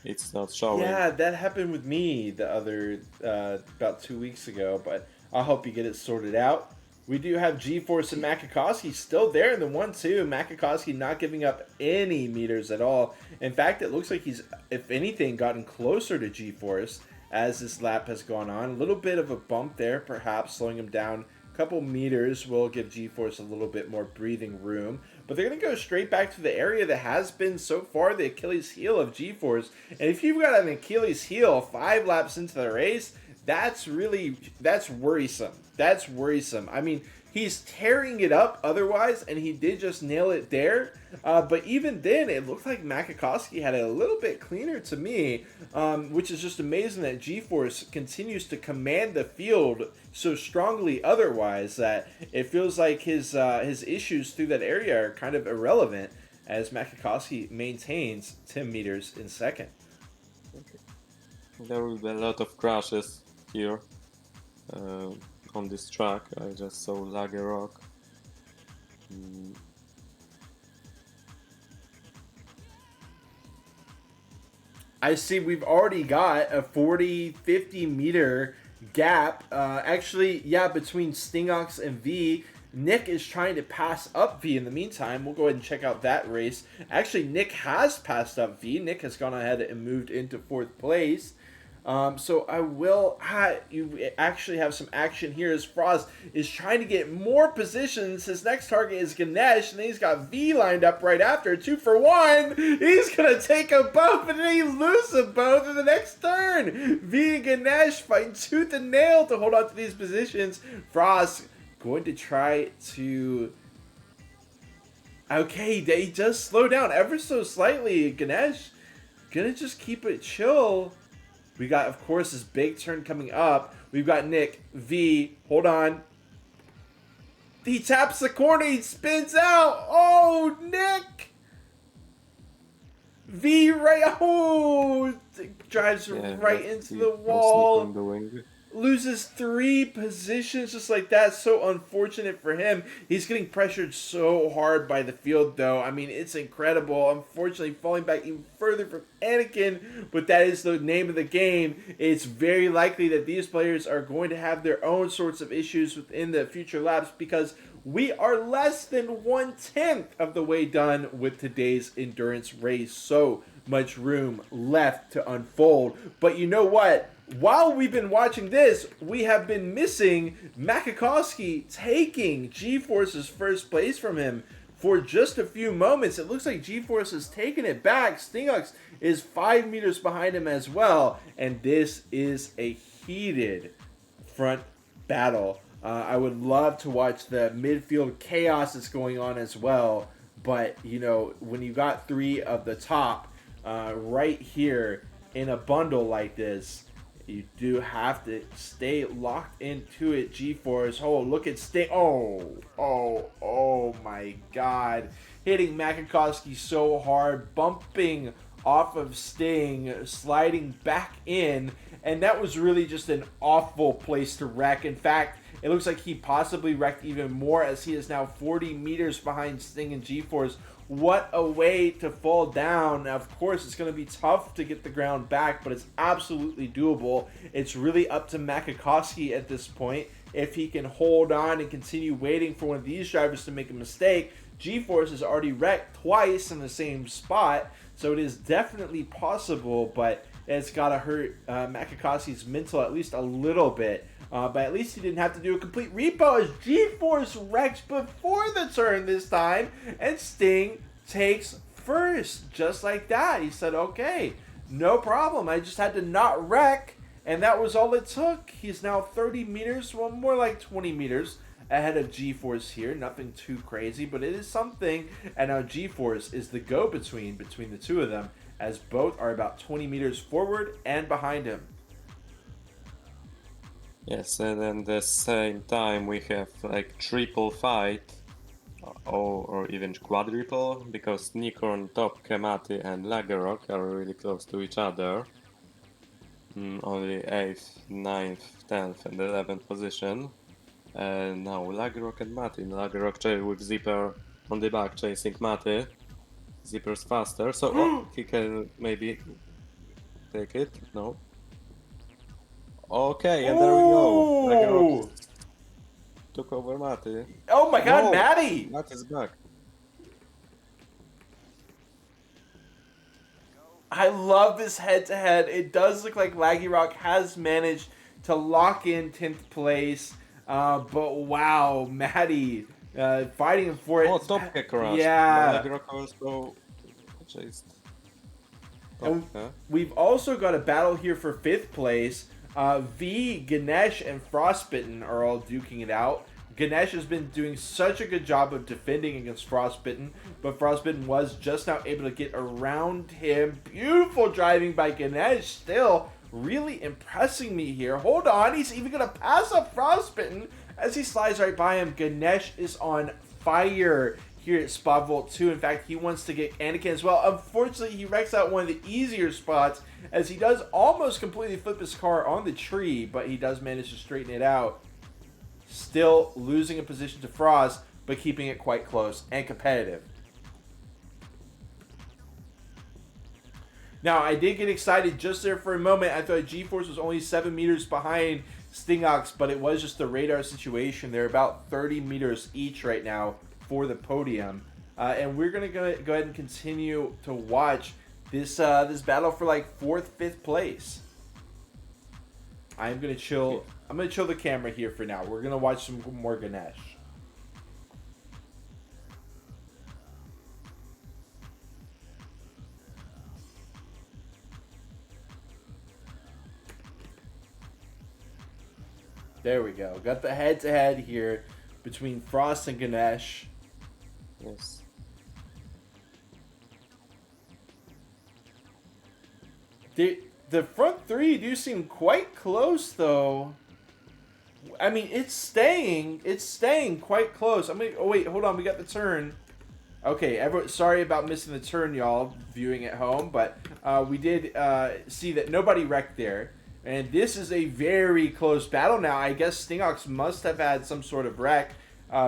it's not showing. Yeah, that happened with me the other about 2 weeks ago, but I'll help you get it sorted out. We do have G-Force and Makakowski still there in the 1-2. Makakowski not giving up any meters at all. In fact, it looks like he's, if anything, gotten closer to G-Force as this lap has gone on. A little bit of a bump there, perhaps, slowing him down. A couple meters will give G-Force a little bit more breathing room. But they're going to go straight back to the area that has been so far the Achilles heel of G-Force. And if you've got an Achilles heel 5 laps into the race, that's worrisome. That's worrisome. I mean, he's tearing it up otherwise, and he did just nail it there. But even then, it looked like Makakowski had it a little bit cleaner to me, which is just amazing that G-Force continues to command the field so strongly otherwise that it feels like his issues through that area are kind of irrelevant as Makakowski maintains 10 meters in second. There will be a lot of crashes here on this track. I just saw Lagerrock. I see we've already got a 40-50 meter gap. Actually, yeah, between Stingox and V. Nick is trying to pass up V in the meantime. We'll go ahead and check out that race. Actually, Nick has passed up V. Nick has gone ahead and moved into 4th place. So I will, you actually have some action here as Frost is trying to get more positions. His next target is Ganesh, and then he's got V lined up right after, 2 for 1. He's going to take them both, and then he loses them both in the next turn. V and Ganesh fighting tooth and nail to hold on to these positions. Frost going to try to, okay, he does slow down ever so slightly. Ganesh gonna just keep it chill. We got, of course, this big turn coming up. We've got Nick, V, hold on. He taps the corner, he spins out. Oh, Nick! V right, oh, drives right into the wall. Loses 3 positions just like that. So unfortunate for him. He's getting pressured so hard by the field, though. I mean, it's incredible. Unfortunately, falling back even further from Anakin, but that is the name of the game. It's very likely that these players are going to have their own sorts of issues within the future laps because we are less than 1/10 of the way done with today's endurance race. So much room left to unfold. But you know what? While we've been watching this, we have been missing Makakowski taking G-Force's first place from him for just a few moments. It looks like G-Force has taken it back. Stingox is 5 meters behind him as well. And this is a heated front battle. I would love to watch the midfield chaos that's going on as well. But, you know, when you got 3 of the top right here in a bundle like this, you do have to stay locked into it. G-Force. Oh, look at Sting. Oh my God. Hitting Makakowski so hard. Bumping off of Sting. Sliding back in. And that was really just an awful place to wreck. In fact, it looks like he possibly wrecked even more as he is now 40 meters behind Sting and G-Force. What a way to fall down. Now, of course, it's going to be tough to get the ground back, but it's absolutely doable. It's really up to Makakowski at this point. if he can hold on and continue waiting for one of these drivers to make a mistake. G-Force has already wrecked twice in the same spot, so it is definitely possible, but it's got to hurt Makakasi's mental at least a little bit. But at least he didn't have to do a complete repo as G-Force wrecks before the turn this time, and Sting takes first, just like that. He said, okay, no problem. I just had to not wreck, and that was all it took. He's now 30 meters, well, more like 20 meters ahead of G-Force here. Nothing too crazy, but it is something. And now G-Force is the go-between between the two of them, as both are about 20 meters forward and behind him. Yes, and at the same time we have like triple fight, or even quadruple, because Nikon, Top, Kremati and Lagerrock are really close to each other. Only 8th, 9th, 10th and 11th position. And now Lagerrock and Mati. Lagerrock with Zipper on the back chasing Mati. Zipper's faster, so he can maybe take it. No. Okay, and there we go. Lagerrock took over Mati. Oh my god, No, Matty! Mati's back. I love this head-to-head. It does look like Lagerrock has managed to lock in 10th place. But wow, Matty fighting for it. Oh, Top kick crash. Yeah. Lagerrock also chased. And Top, huh? we've also got a battle here for 5th place. V, Ganesh, and Frostbitten are all duking it out. Ganesh has been doing such a good job of defending against Frostbitten, but Frostbitten was just now able to get around him. Beautiful driving by Ganesh, still really impressing me here. Hold on, he's even going to pass up Frostbitten as he slides right by him. Ganesh is on fire here at Spot Vault 2. In fact, he wants to get Anakin as well. Unfortunately, he wrecks out one of the easier spots as he does almost completely flip his car on the tree, but he does manage to straighten it out. Still losing a position to Frost, but keeping it quite close and competitive. Now, I did get excited just there for a moment. I thought G-Force was only 7 meters behind Stingox, but it was just the radar situation. They're about 30 meters each right now for the podium. And we're going to go ahead and continue to watch this this battle for like 4th, 5th place. I'm going to chill the camera here for now. We're going to watch some more Ganesh. There we go. Got the head-to-head here between Frost and Ganesh. Yes. The front three do seem quite close, though. I mean, it's staying quite close. Oh wait, hold on. We got the turn. Okay, sorry about missing the turn, y'all, viewing at home, but we did see that nobody wrecked there. And this is a very close battle now. I guess Stingox must have had some sort of wreck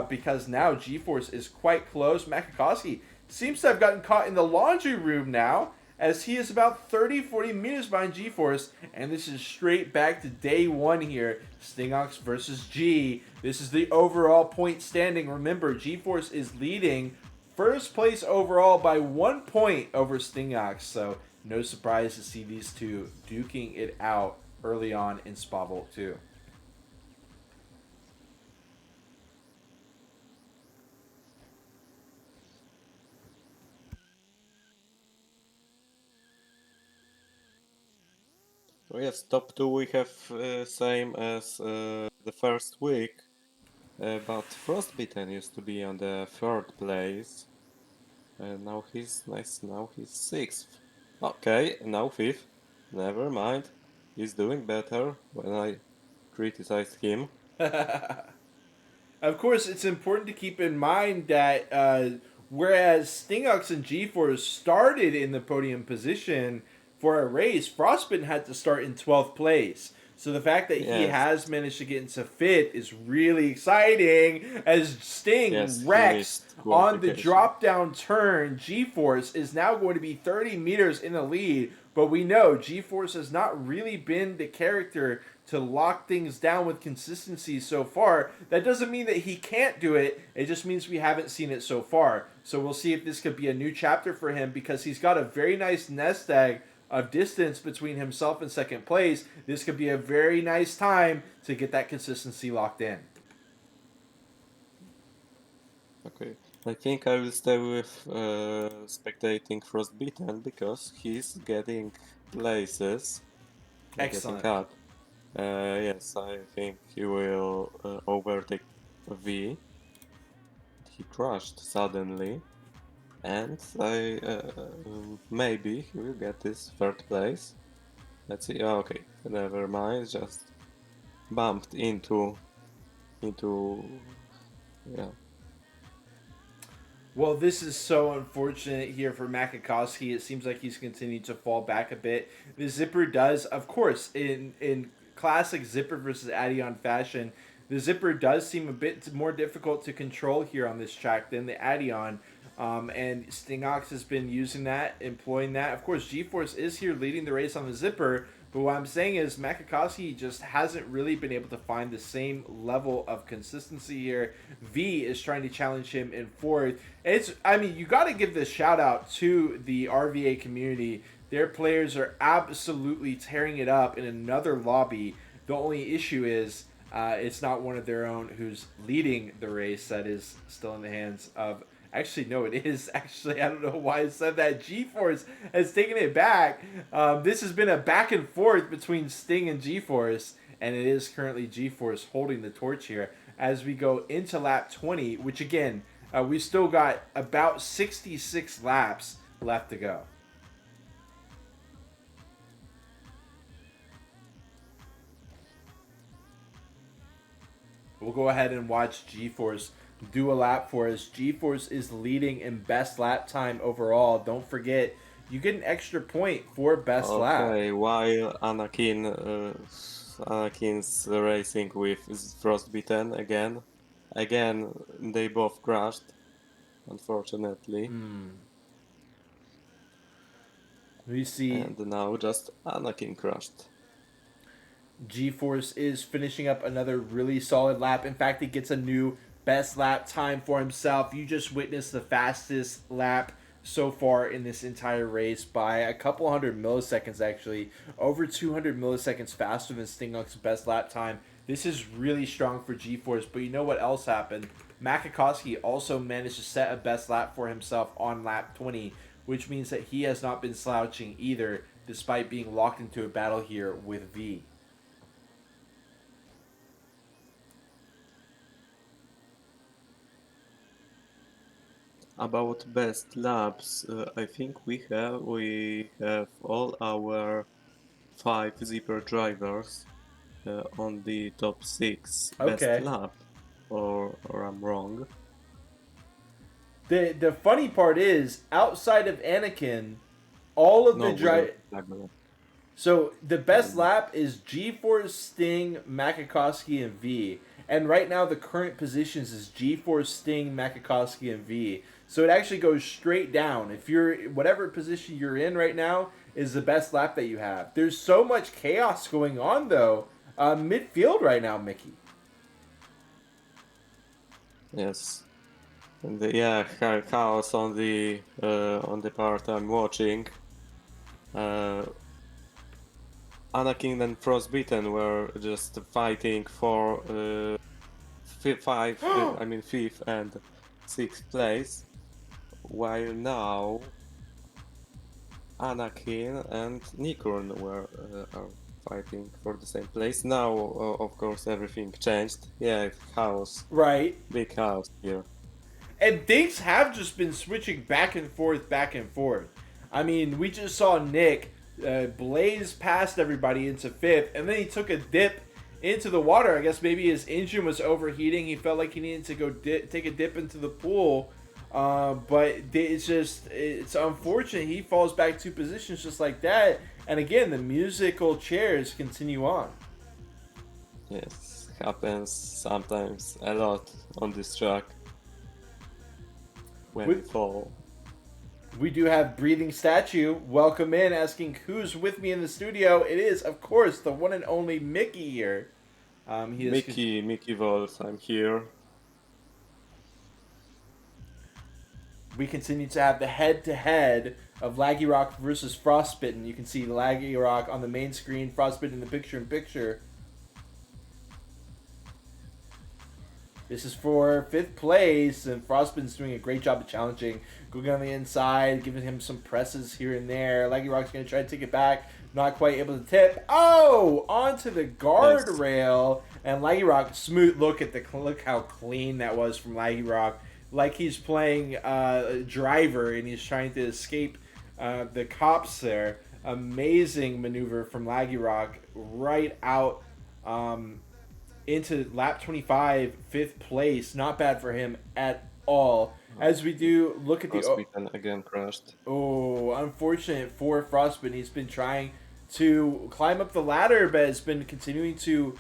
because now G-Force is quite close. Makakowski seems to have gotten caught in the laundry room now as he is about 30-40 meters behind G-Force. And this is straight back to day one here. Stingox versus G. This is the overall point standing. Remember, G-Force is leading first place overall by 1 point over Stingox. So no surprise to see these two duking it out early on in Spot Vault 2. So yes, top two we have same as the first week, but Frostbitten used to be on the 3rd place, and now he's nice. Now he's 6th. Okay, now 5th. Never mind. He's doing better when I criticized him. Of course, it's important to keep in mind that whereas Stingox and G-Force started in the podium position for a race, Frostbitten had to start in 12th place. So the fact that he has managed to get into 5th is really exciting as Sting wrecks on the drop-down turn. G-Force is now going to be 30 meters in the lead, but we know G-Force has not really been the character to lock things down with consistency so far. That doesn't mean that he can't do it. It just means we haven't seen it so far. So we'll see if this could be a new chapter for him, because he's got a very nice nest egg of distance between himself and second place. This could be a very nice time to get that consistency locked in. Okay. I think I will stay with spectating Frostbitten because he's getting places. Excellent. Getting up. Yes, I think he will overtake V. He crashed suddenly, and maybe he will get this third place. Let's see. Oh, okay, never mind. Just bumped into yeah. Well, this is so unfortunate here for Makakowski. It seems like he's continued to fall back a bit. The Zipper does, of course, in classic Zipper versus Adion fashion, the Zipper does seem a bit more difficult to control here on this track than the Adion. And Stingox has been using that, employing that. Of course, G-Force is here leading the race on the Zipper, but what I'm saying is Makakowski just hasn't really been able to find the same level of consistency here. V is trying to challenge him in fourth. You got to give this shout out to the RVA community. Their players are absolutely tearing it up in another lobby. The only issue is it's not one of their own who's leading the race. That is still in the hands of... Actually, no, it is. Actually, I don't know why I said that. G-Force has taken it back. This has been a back and forth between Sting and G-Force, and it is currently G-Force holding the torch here as we go into lap 20, which again, we still got about 66 laps left to go. We'll go ahead and watch G-Force do a lap for us. G-Force is leading in best lap time overall. Don't forget, you get an extra point for best lap. Okay, while Anakin's racing with Frostbitten again. Again, they both crashed, unfortunately. We see... And now just Anakin crashed. G-Force is finishing up another really solid lap. In fact, he gets a new best lap time for himself. You just witnessed the fastest lap so far in this entire race by a couple hundred milliseconds, actually. Over 200 milliseconds faster than Stingox's best lap time. This is really strong for G-Force, but you know what else happened? Makakowski also managed to set a best lap for himself on lap 20, which means that he has not been slouching either, despite being locked into a battle here with V. About best laps, I think we have all our 5 Zipper drivers on the top 6 best lap, or I'm wrong. The funny part is, outside of Anakin, all of the drivers... So the best lap is G-Force, Sting, Makakowski, and V. And right now the current positions is G-Force, Sting, Makakowski, and V. So it actually goes straight down. If you're... Whatever position you're in right now is the best lap that you have. There's so much chaos going on, though, midfield right now, Mickey. Yes. And chaos on the part I'm watching. Anakin and Frostbitten were just fighting for fifth and sixth place, while now Anakin and Nikurn are fighting for the same place. Now, of course, everything changed. Yeah, chaos. Right. Big chaos here. And things have just been switching back and forth, back and forth. I mean, we just saw Nick blaze past everybody into fifth, and then he took a dip into the water. I guess maybe his engine was overheating. He felt like he needed to go take a dip into the pool. But it's unfortunate. He falls back 2 positions just like that. And again, the musical chairs continue on. Yes, happens sometimes a lot on this track when we fall. We do have Breathing Statue. Welcome in, asking who's with me in the studio. It is, of course, the one and only Mickey here. He is Mickey Vols, I'm here. We continue to have the head-to-head of Laggy Rock versus Frostbitten. You can see Laggy Rock on the main screen, Frostbitten in the picture-in-picture. This is for 5th place, and Frostbitten's doing a great job of challenging. Going on the inside, giving him some presses here and there. Laggy Rock's going to try to take it back. Not quite able to tip. Oh! Onto the guardrail. And Laggy Rock, smooth. Look how clean that was from Laggy Rock. Like he's playing driver and he's trying to escape the cops there. Amazing maneuver from Laggy Rock right out into lap 25, 5th place. Not bad for him at all. As we do look at Frostbitten again crashed. Oh, unfortunate for Frostbitten. He's been trying to climb up the ladder, but has been continuing to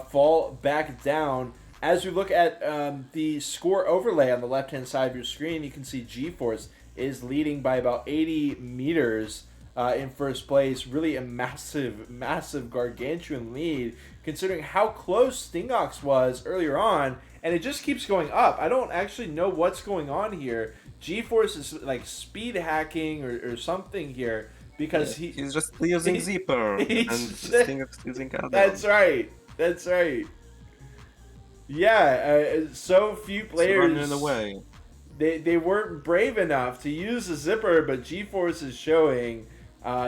fall back down. As we look at the score overlay on the left-hand side of your screen, you can see G-Force is leading by about 80 meters in first place. Really a massive gargantuan lead, considering how close Stingox was earlier on, and it just keeps going up. I don't actually know what's going on here. G-Force is like speed hacking or something here, because he's just using Zipper and Stingox using Adam. That's right. Yeah, so few players running away. They weren't brave enough to use the Zipper, but G-Force is showing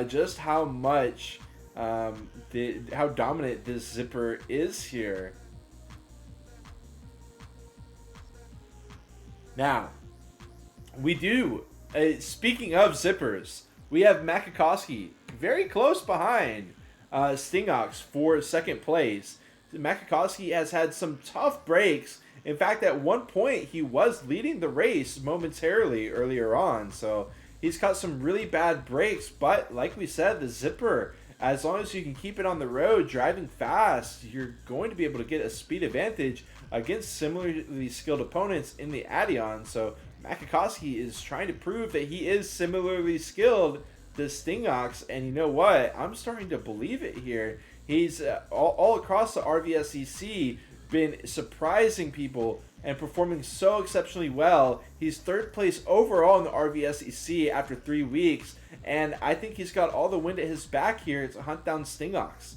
just how much how dominant this Zipper is here. Now, we do. Speaking of Zippers, we have Makakowski very close behind Stingox for 2nd place. Makakowski has had some tough breaks. In fact, at one point, he was leading the race momentarily earlier on. So he's got some really bad breaks. But like we said, the Zipper, as long as you can keep it on the road, driving fast, you're going to be able to get a speed advantage against similarly skilled opponents in the Adion. So Makakowski is trying to prove that he is similarly skilled to Stingox. And you know what? I'm starting to believe it here. He's all across the RVSEC been surprising people and performing so exceptionally well. He's 3rd place overall in the RVSEC after 3 weeks, and I think he's got all the wind at his back here to hunt down Stingox.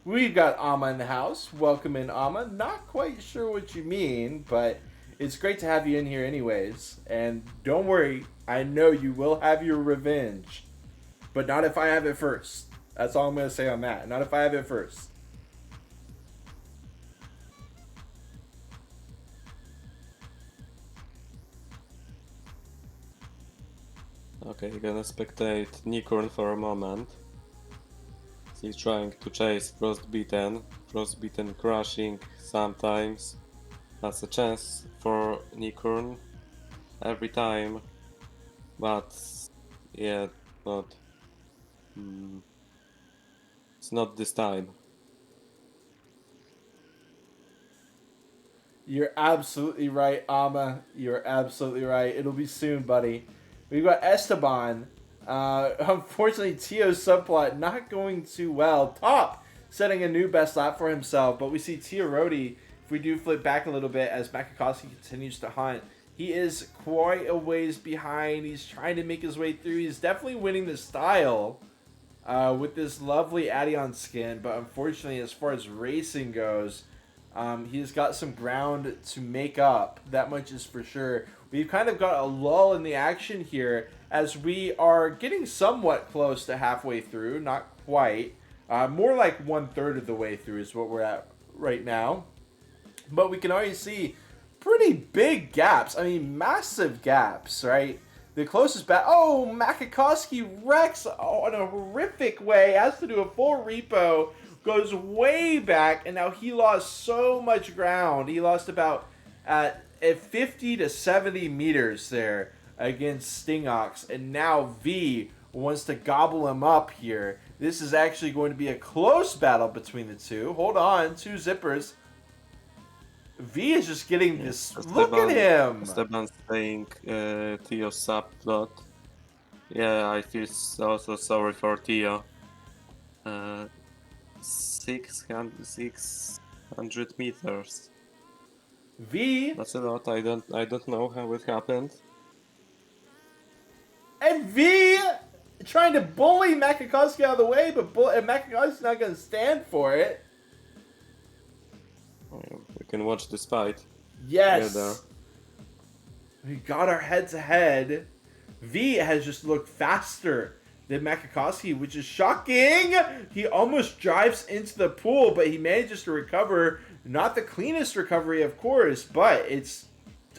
We've got Amma in the house. Welcome in, Amma. Not quite sure what you mean, but it's great to have you in here anyways. And don't worry, I know you will have your revenge. But not if I have it first. That's all I'm going to say on that. Not if I have it first. Okay, you're gonna spectate Nikorn for a moment. He's trying to chase Frostbitten crashing sometimes. That's a chance for Nikorn every time, but yeah, not. It's not this time. You're absolutely right, Amma. You're absolutely right. It'll be soon, buddy. We've got Esteban. Unfortunately, Tio's subplot not going too well. Top setting a new best lap for himself, but we see Tio Rodi, if we do flip back a little bit as Makakowski continues to hunt, he is quite a ways behind. He's trying to make his way through. He's definitely winning the style with this lovely Adion skin, but unfortunately, as far as racing goes, he's got some ground to make up. That much is for sure. We've kind of got a lull in the action here as we are getting somewhat close to halfway through. Not quite. More like 1/3 of the way through is what we're at right now. But we can already see pretty big gaps. I mean, massive gaps, right? The closest back. Oh, Makakowski wrecks in a horrific way. Has to do a full repo. Goes way back, and now he lost so much ground. He lost about at 50 to 70 meters there against Stingox, and now V wants to gobble him up here. This is actually going to be a close battle between the two. Hold on, two zippers. V is just getting this. Look at him. Esteban saying Theo subplot. Yeah, I feel also sorry for Theo. 600 meters. V That's a lot. I don't know how it happened. and V trying to bully Makakowski out of the way, but Makakowski's not going to stand for it. We can watch this fight. Yes. Together. We got our head to head. V has just looked faster than Makakowski, which is shocking. He almost drives into the pool, but he manages to recover. Not the cleanest recovery, of course, but it's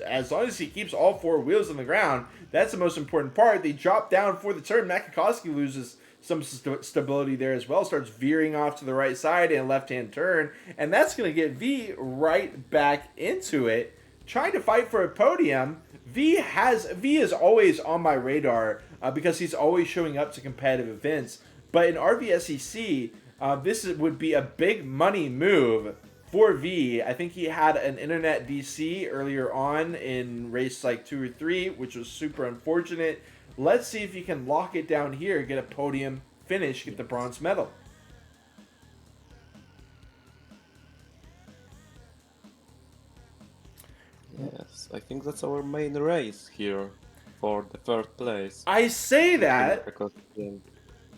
as long as he keeps all four wheels on the ground, that's the most important part. They drop down for the turn. Makakowski loses some stability there as well, starts veering off to the right side and left-hand turn, and that's going to get V right back into it, trying to fight for a podium. V is always on my radar because he's always showing up to competitive events, but in RVSEC, this would be a big money move for V. I think he had an internet DC earlier on in race like 2 or 3, which was super unfortunate. Let's see if he can lock it down here, get a podium finish, get the bronze medal. Yes, I think that's our main race here for the third place. I say that, Because,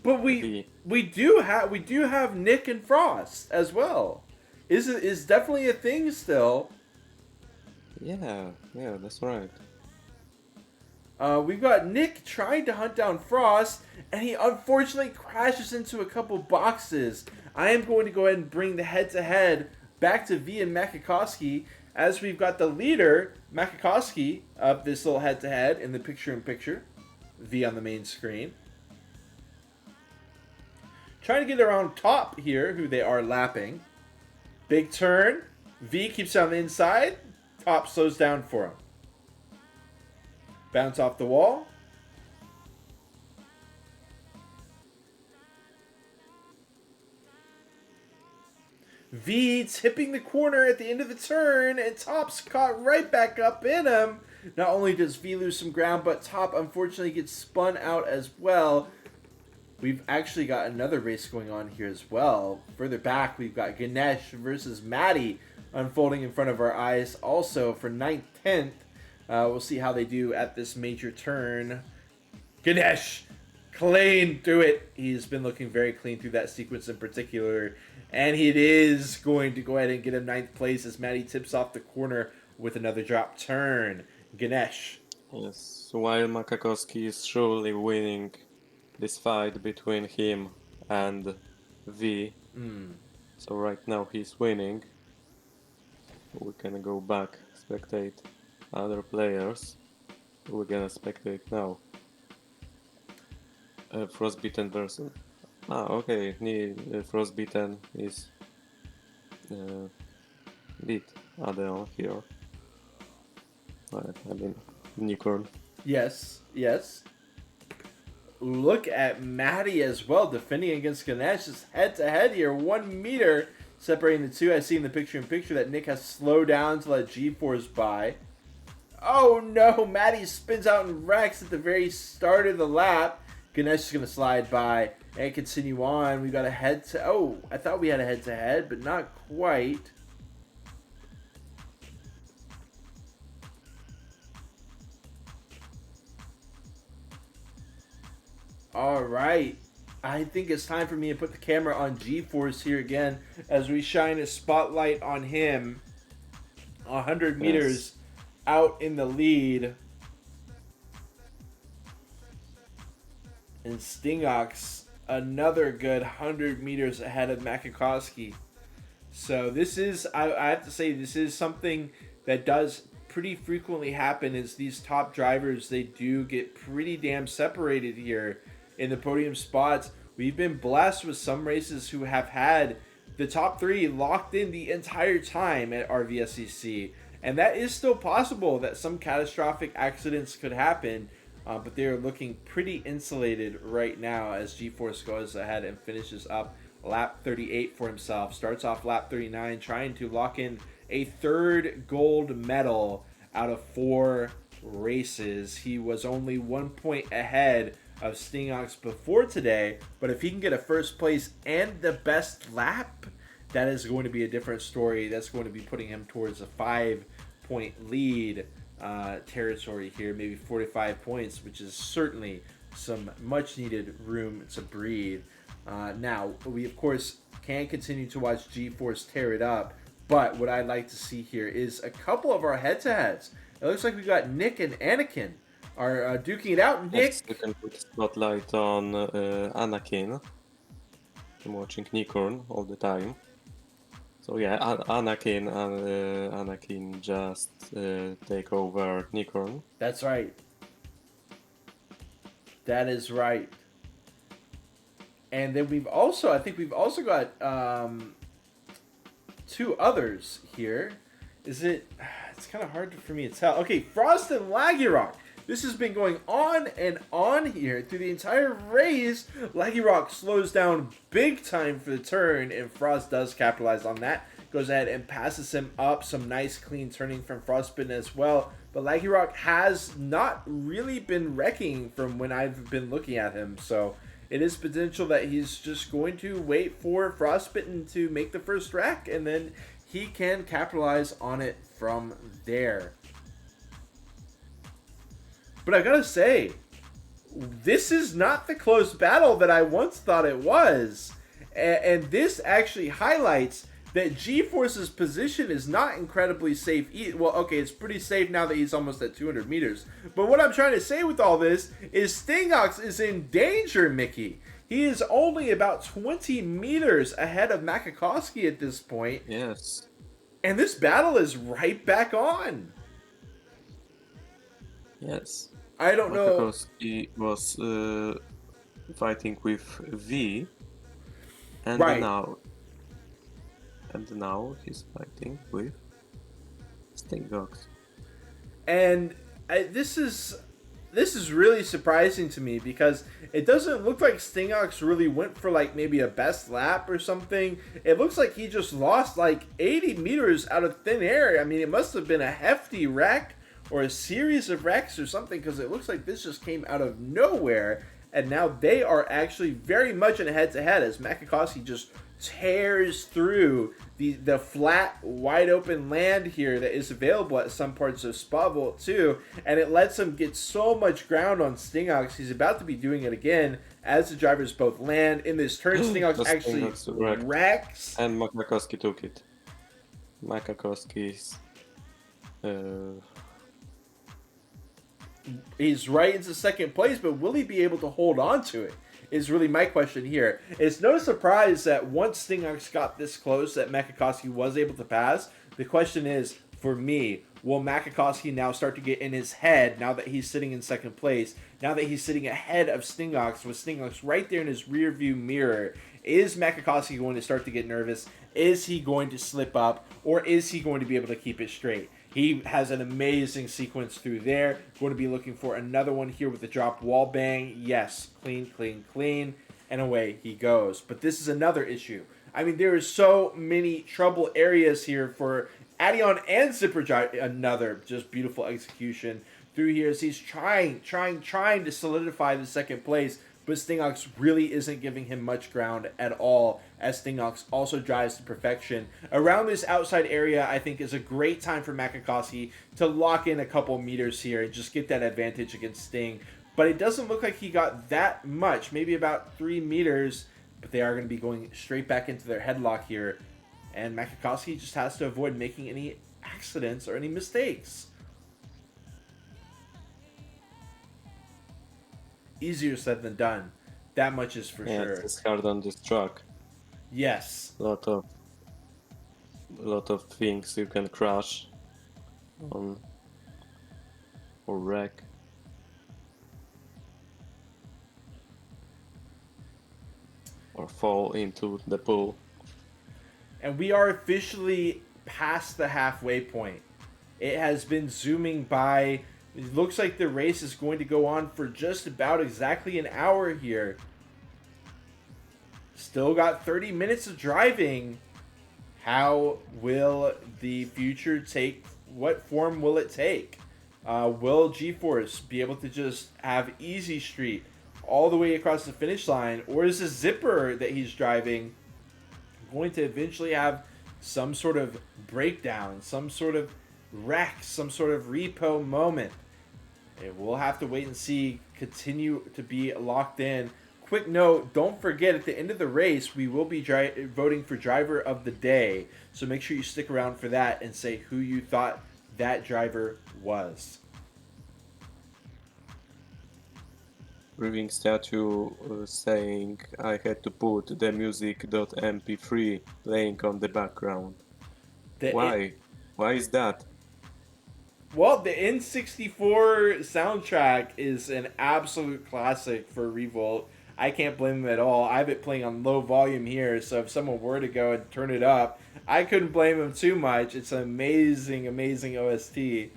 but we do have Nick and Frost as well. Is definitely a thing still. yeah, that's right. We've got Nick trying to hunt down Frost, and he unfortunately crashes into a couple boxes. I am going to go ahead and bring the head-to-head back to V and Makakowski, as we've got the leader, Makakowski, of this little head-to-head in the picture-in-picture. V on the main screen. Trying to get around top here, who they are lapping. Big turn. V keeps on the inside. Top slows down for him. Bounce off the wall. V tipping the corner at the end of the turn, and Top's caught right back up in him. Not only does V lose some ground, but Top unfortunately gets spun out as well. We've actually got another race going on here as well. Further back, we've got Ganesh versus Maddie unfolding in front of our eyes also for 9th, 10th. We'll see how they do at this major turn. Ganesh, clean through it. He's been looking very clean through that sequence in particular. And it is going to go ahead and get him 9th place as Maddie tips off the corner with another drop turn. Ganesh. Yes, while Makakowski is surely winning this fight between him and V. So right now he's winning. We can go back, spectate other players. We're gonna spectate now. Frostbitten versus. Okay. Frostbitten is beat Adele here. I mean, Unicorn. Yes. Look at Maddie as well, defending against Ganesh. Just head-to-head here, 1 meter separating the two. I see in the picture-in-picture that Nick has slowed down to let G-Force by. Oh no, Maddie spins out and wrecks at the very start of the lap. Ganesh is going to slide by and continue on. We got a head-to... Oh, I thought we had a head-to-head, but not quite. Alright, I think it's time for me to put the camera on G-Force here again as we shine a spotlight on him. 100 meters out in the lead. And Stingox, another good 100 meters ahead of Makakowski. So this is, I have to say, this is something that does pretty frequently happen, is these top drivers, they do get pretty damn separated here in the podium spots. We've been blessed with some races who have had the top three locked in the entire time at RVSEC. And that is still possible that some catastrophic accidents could happen, but they are looking pretty insulated right now as G-Force goes ahead and finishes up lap 38 for himself. Starts off lap 39 trying to lock in a third gold medal out of 4 races. He was only 1 point ahead of Stingox before today, but if he can get a first place and the best lap, that is going to be a different story. That's going to be putting him towards a 5-point lead territory here, maybe 45 points, which is certainly some much needed room to breathe. Now, we of course can continue to watch G-Force tear it up, but what I'd like to see here is a couple of our head-to-heads. It looks like we got Nick and Anakin are duking it out. Nick, Yes, you can put the spotlight on Anakin. I'm watching Nikorn all the time. So yeah, Anakin just take over Nikorn. that's right. That is right. And then I think we've also got 2 others here. It's kind of hard for me to tell. Okay, Frost and Laggyrock. This has been going on and on here through the entire race. Laggyrock slows down big time for the turn, and Frost does capitalize on that. Goes ahead and passes him up. Some nice clean turning from Frostbitten as well. But Laggyrock has not really been wrecking from when I've been looking at him. So it is potential that he's just going to wait for Frostbitten to make the first wreck, and then he can capitalize on it from there. But I gotta say, this is not the close battle that I once thought it was. And this actually highlights that G-Force's position is not incredibly safe. Well, okay, it's pretty safe now that he's almost at 200 meters. But what I'm trying to say with all this is Stingox is in danger, Mickey. He is only about 20 meters ahead of Makakowski at this point. Yes. And this battle is right back on. Yes. I don't know. Because he was fighting with V, and Right. now he's fighting with Stingox. And this is really surprising to me because it doesn't look like Stingox really went for like maybe a best lap or something. It looks like he just lost like 80 meters out of thin air. I mean, it must have been a hefty wreck or a series of wrecks or something, because it looks like this just came out of nowhere. And now they are actually very much in a head-to-head as Makakowski just tears through the flat, wide open land here that is available at some parts of Spa Vault 2, and it lets him get so much ground on Stingox. He's about to be doing it again as the drivers both land. In this turn, Stingox actually wrecks. And Makakowski took it. Makakowski's... He's right into second place, but will he be able to hold on to it? Is really my question here. It's no surprise that once Stingox got this close that Makakowski was able to pass. The question is, for me, will Makakowski now start to get in his head now that he's sitting in second place, now that he's sitting ahead of Stingox, with Stingox right there in his rear view mirror? Is Makakowski going to start to get nervous? Is he going to slip up? Or is he going to be able to keep it straight? He has an amazing sequence through there. Going to be looking for another one here with the drop wall bang. Yes, clean, clean, clean. And away he goes. But this is another issue. I mean, there are so many trouble areas here for Adion and Zipper. Another just beautiful execution through here as he's trying to solidify the second place. But Stingox really isn't giving him much ground at all, as Stingox also drives to perfection. Around this outside area, I think, is a great time for Makakowski to lock in a couple meters here and just get that advantage against Sting. But it doesn't look like he got that much, maybe about 3 meters, but they are going to be going straight back into their headlock here. And Makakowski just has to avoid making any accidents or any mistakes. Easier said than done. That much is for sure. It's hard on this track. Yes. A lot of things you can crash on or wreck. Or fall into the pool. And we are officially past the halfway point. It has been zooming by. It looks like the race is going to go on for just about exactly an hour here. Still got 30 minutes of driving. How will the future take? What form will it take? Will GeForce be able to just have Easy Street all the way across the finish line? Or is the zipper that he's driving going to eventually have some sort of breakdown, some sort of wreck, some sort of repo moment? We'll have to wait and see. Continue to be locked in. Quick note, don't forget at the end of the race, we will be voting for driver of the day. So make sure you stick around for that and say who you thought that driver was. Breathing statue saying I had to put the music.mp3 playing on the background. Why? Why is that? Well, the N64 soundtrack is an absolute classic for Revolt. I can't blame them at all. I have it playing on low volume here, so if someone were to go and turn it up, I couldn't blame them too much. It's an amazing, amazing OST.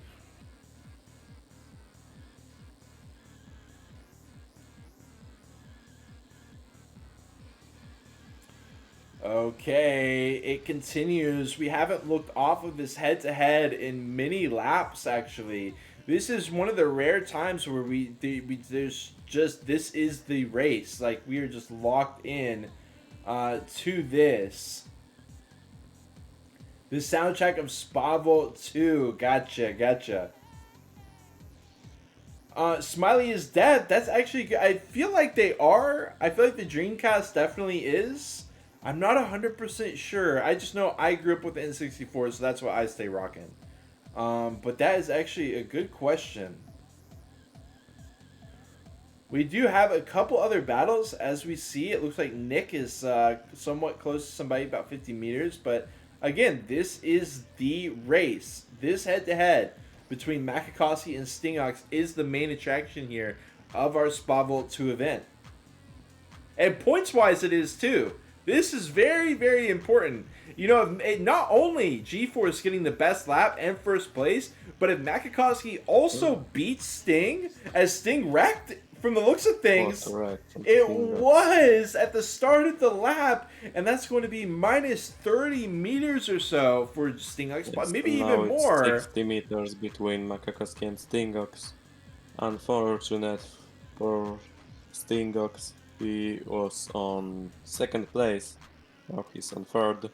Okay, it continues. We haven't looked off of this head-to-head in many laps, actually. This is one of the rare times where there's just, this is the race. Like, we are just locked in to this. The soundtrack of Spavolt 2. Gotcha. Smiley is dead. That's actually, I feel like they are. I feel like the Dreamcast definitely is. I'm not 100% sure. I just know I grew up with the N64, so that's why I stay rocking. But that is actually a good question. We do have a couple other battles. As we see, it looks like Nick is somewhat close to somebody, about 50 meters. But again, this is the race. This head-to-head between Makakowski and Stingox is the main attraction here of our Spavolt 2 event. And points-wise, it is too. This is very, very important. You know, not only GeForce getting the best lap and first place, but if Makakowski also beats Sting, as Sting wrecked from the looks of things, it was at the start of the lap, and that's going to be minus 30 meters or so for Stingox, yes, maybe even more. 60 meters between Makakowski and Stingox. Unfortunate for Stingox. He was on second place. Now he's on third.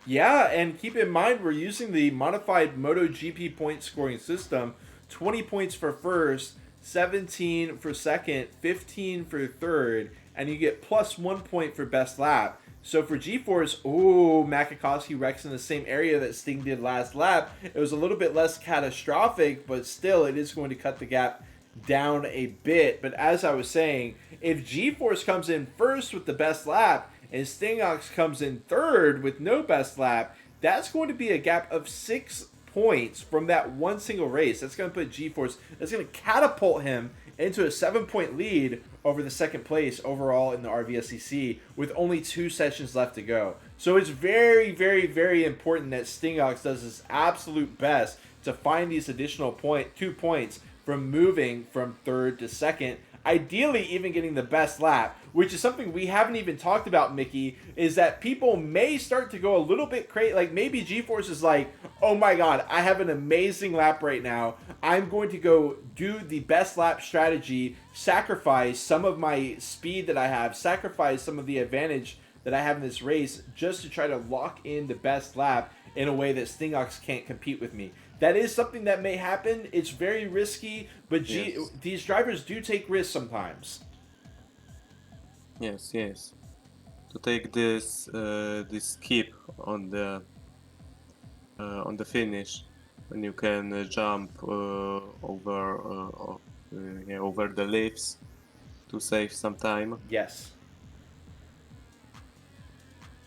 Yeah, and keep in mind we're using the modified MotoGP point scoring system. 20 points for first, 17 for second, 15 for third, and you get plus 1 point for best lap. So for GeForce, Makakowski wrecks in the same area that Sting did last lap. It was a little bit less catastrophic, but still it is going to cut the gap down a bit. But as I was saying, if GeForce comes in first with the best lap and Stingox comes in third with no best lap, that's going to be a gap of 6 points from that one single race. That's going to put GeForce, that's going to catapult him into a 7-point lead over the second place overall in the RVSCC with only 2 sessions left to go. So it's very, very, very important that Stingox does his absolute best to find these additional 2 points from moving from third to second, ideally even getting the best lap, which is something we haven't even talked about, Mickey, is that people may start to go a little bit crazy. Like maybe GeForce is like, oh my god, I have an amazing lap right now. I'm going to go do the best lap strategy, sacrifice some of my speed that I have, sacrifice some of the advantage that I have in this race just to try to lock in the best lap in a way that Stingox can't compete with me. That is something that may happen. It's very risky, but these drivers do take risks sometimes. Yes. To take this skip on the finish, when you can jump over the lifts to save some time. Yes.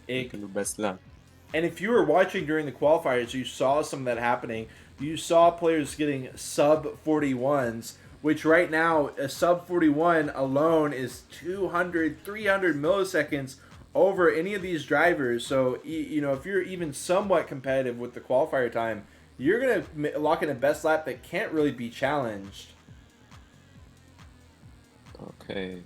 You can do best lap. And if you were watching during the qualifiers, you saw some of that happening. You saw players getting sub 41s, which right now, a sub 41 alone is 200, 300 milliseconds over any of these drivers. So, you know, if you're even somewhat competitive with the qualifier time, you're going to lock in a best lap that can't really be challenged. Okay.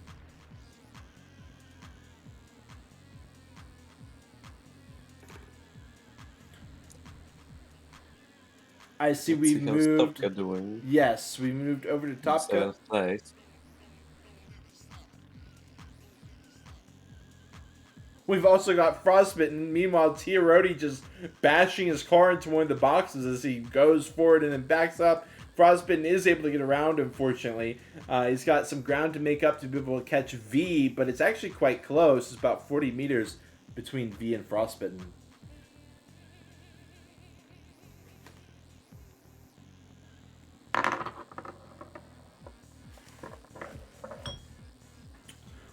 I see Let's we see how moved. Stopka doing. Yes, we moved over to In Topka. 7th place. We've also got Frostbitten. Meanwhile, Tiarodi just bashing his car into one of the boxes as he goes forward and then backs up. Frostbitten is able to get around, unfortunately. He's got some ground to make up to be able to catch V, but it's actually quite close. It's about 40 meters between V and Frostbitten.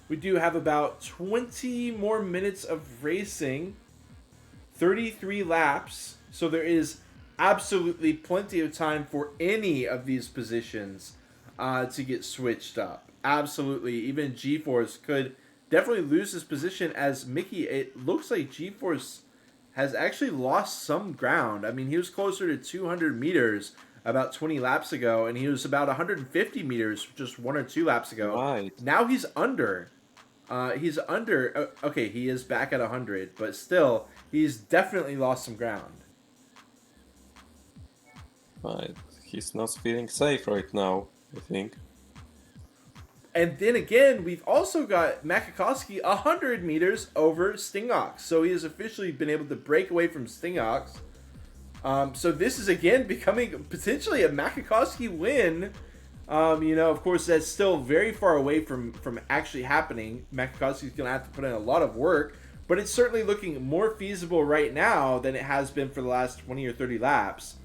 We do have about 20 more minutes of racing, 33 laps, so there is absolutely plenty of time for any of these positions to get switched up. Absolutely, even G-Force could definitely lose his position as Mickey. It looks like G-Force has actually lost some ground. I mean, he was closer to 200 meters about 20 laps ago, and he was about 150 meters just 1 or 2 laps ago. Right. Now he's under. He's under. Okay, he is back at 100, but still, he's definitely lost some ground. Right. He's not feeling safe right now, I think. And then again, we've also got Makakowski 100 meters over Stingox. So he has officially been able to break away from Stingox. So this is again becoming potentially a Makakowski win. Of course, that's still very far away from actually happening. Makakowski's going to have to put in a lot of work. But it's certainly looking more feasible right now than it has been for the last 20 or 30 laps.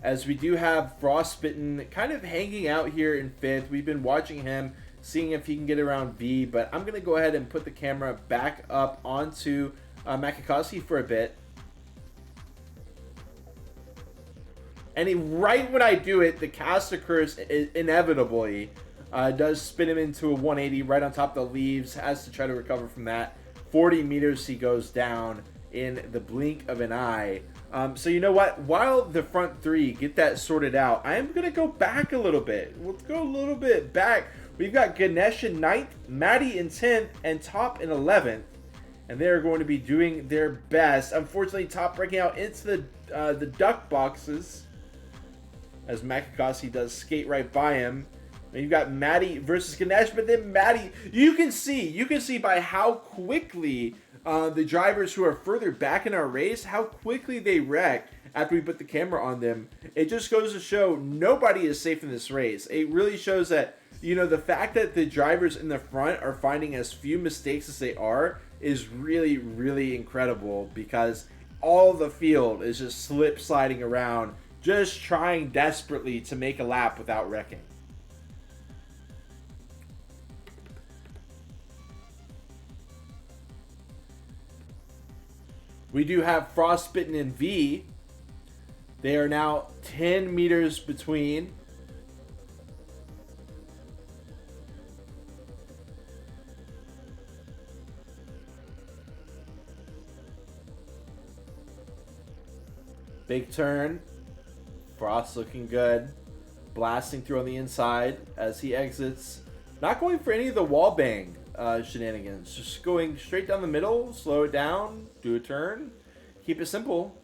As we do have Frostbitten kind of hanging out here in 5th. We've been watching him, seeing if he can get around V. But I'm going to go ahead and put the camera back up onto Makakowski for a bit. And right when I do it, the cast occurs inevitably. Does spin him into a 180 right on top of the leaves. Has to try to recover from that. 40 meters he goes down in the blink of an eye. So you know what? While the front three get that sorted out, I am going to go back a little bit. Let's go a little bit back. We've got Ganesh in 9th, Maddie in 10th, and Top in 11th. And they're going to be doing their best. Unfortunately, Top breaking out into the duck boxes as Makakowski does skate right by him. And you've got Maddie versus Ganesh, but then Maddie, you can see by how quickly the drivers who are further back in our race, how quickly they wreck after we put the camera on them. It just goes to show nobody is safe in this race. It really shows that, the fact that the drivers in the front are finding as few mistakes as they are is really, really incredible, because all the field is just slip sliding around, just trying desperately to make a lap without wrecking. We do have Frostbitten and V. They are now 10 meters between. Big turn. Frost looking good. Blasting through on the inside as he exits. Not going for any of the wall bang shenanigans. Just going straight down the middle. Slow it down. Do a turn. Keep it simple.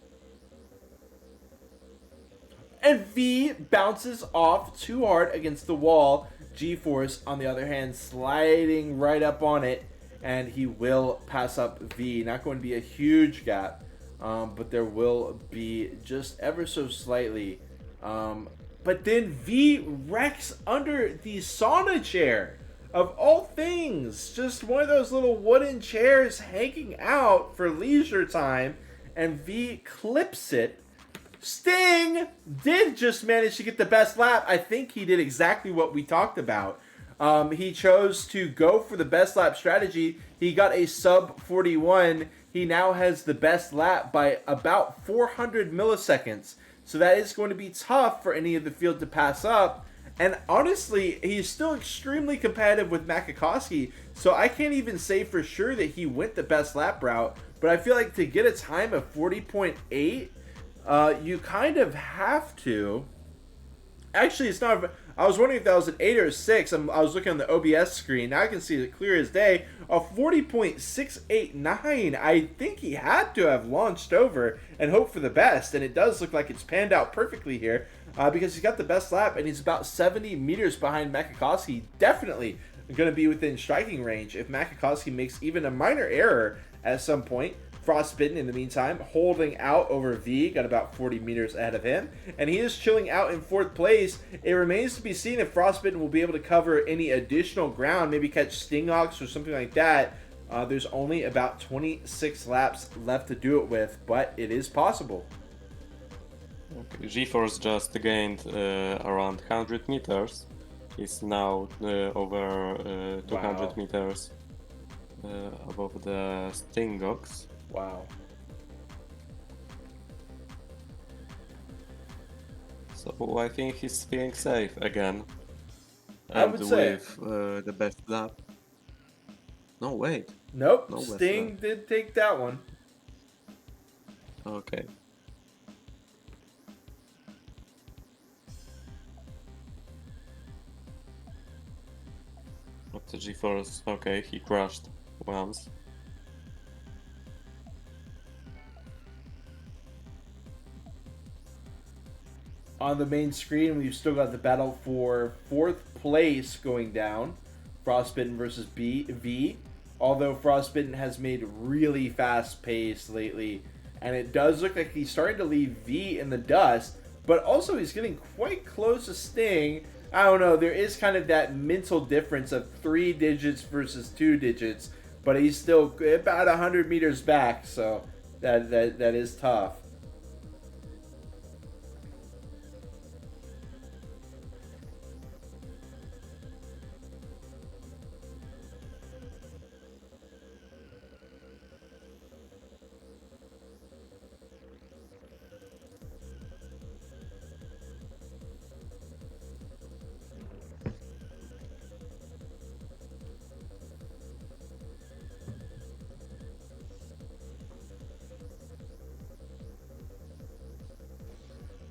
And V bounces off too hard against the wall. G-Force, on the other hand, sliding right up on it. And he will pass up V. Not going to be a huge gap. But there will be just ever so slightly. But then V wrecks under the sauna chair. Of all things, just one of those little wooden chairs hanging out for leisure time. And V clips it. Sting did just manage to get the best lap. I think he did exactly what we talked about. He chose to go for the best lap strategy. He got a sub 41. He now has the best lap by about 400 milliseconds. So that is going to be tough for any of the field to pass up. And honestly, he's still extremely competitive with Makakowski, so I can't even say for sure that he went the best lap route. But I feel like to get a time of 40.8, you kind of have to. Actually, it's not. I was wondering if that was an 8 or a 6. I was looking on the OBS screen. Now I can see it clear as day. A 40.689. I think he had to have launched over and hoped for the best. And it does look like it's panned out perfectly here because he's got the best lap and he's about 70 meters behind Makakowski. Definitely going to be within striking range if Makakowski makes even a minor error at some point. Frostbitten, in the meantime, holding out over V, got about 40 meters ahead of him, and he is chilling out in 4th place. It remains to be seen if Frostbitten will be able to cover any additional ground, maybe catch Stingox or something like that. There's only about 26 laps left to do it with, but it is possible. Okay. GeForce just gained around 100 meters. He's now over 200 meters above the Stingox. Wow. So I think he's feeling safe again. I would say with the best lap. No, wait. Nope. No Sting did take that one. Okay. But the GeForce, okay, he crashed once. On the main screen, we've still got the battle for 4th place going down. Frostbitten versus V. Although Frostbitten has made really fast pace lately. And it does look like he's starting to leave V in the dust. But also he's getting quite close to Sting. I don't know, there is kind of that mental difference of 3 digits versus 2 digits. But he's still about 100 meters back. So that is tough.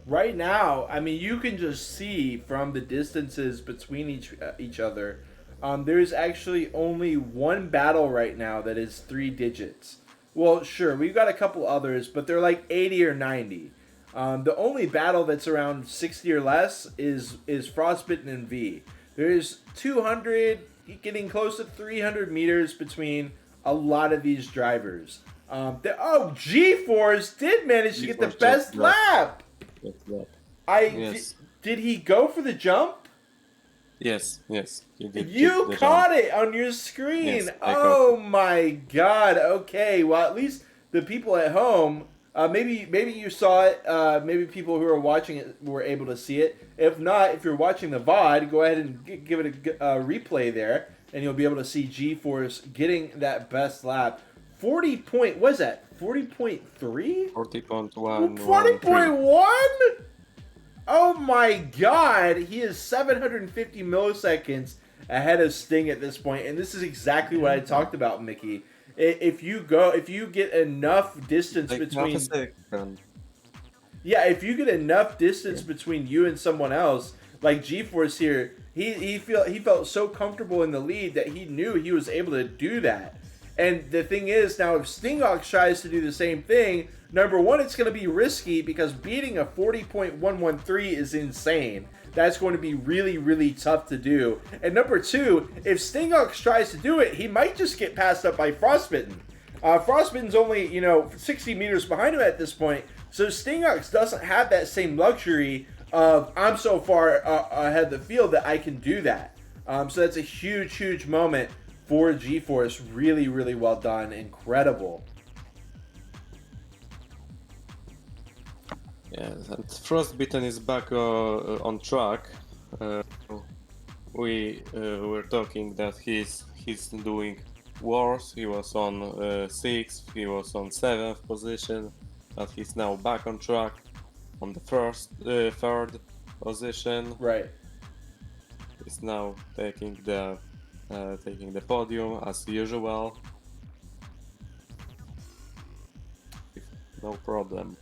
Right now, I mean, you can just see from the distances between each other. There's actually only one battle right now that is 3 digits. Well, sure, we've got a couple others, but they're like 80 or 90. The only battle that's around 60 or less is Frostbitten and V. There's 200, getting close to 300 meters between a lot of these drivers. GeForce did manage to get the best lap. Yes. Did he go for the jump? Yes, he did. You caught it on your screen. Yes, oh my god. Okay, well at least the people at home, maybe you saw it. Maybe people who are watching it were able to see it. If not, if you're watching the VOD, go ahead and give it a replay there, and you'll be able to see GeForce getting that best lap. 40.3? 40.1? 40.1? Oh my god! He is 750 milliseconds ahead of Sting at this point, and this is exactly what I talked about, Mickey. If you get enough distance between... Yeah, if you get enough distance between you and someone else, like GeForce here, he felt so comfortable in the lead that he knew he was able to do that. And the thing is, now if Stingox tries to do the same thing, number one, it's going to be risky because beating a 40.113 is insane. That's going to be really, really tough to do. And number two, if Stingox tries to do it, he might just get passed up by Frostbitten. Frostbitten's only, 60 meters behind him at this point. So Stingox doesn't have that same luxury of, I'm so far ahead of the field that I can do that. So that's a huge, huge moment for GeForce. Really, really well done. Incredible. Yeah, and Frostbitten is back on track. We were talking that he's doing worse. He was on 6th, he was on 7th position, but he's now back on track on the third position. Right. is now taking the podium as usual. No problem.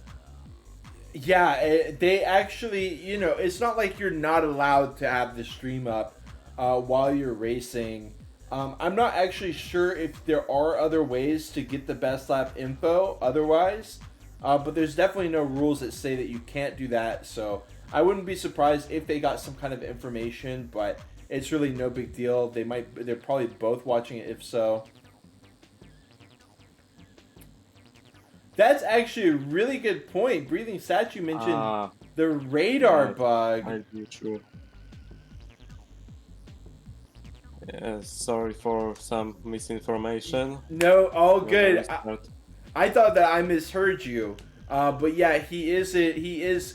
Yeah, they actually, you know, it's not like you're not allowed to have the stream up while you're racing. I'm not actually sure if there are other ways to get the best lap info otherwise, but there's definitely no rules that say that you can't do that. So I wouldn't be surprised if they got some kind of information, but it's really no big deal. They're probably both watching it if so. That's actually a really good point. Breathing Statue mentioned the radar bug. Might be true. Yeah, sorry for some misinformation. No, all good. I thought that I misheard you. But yeah, he is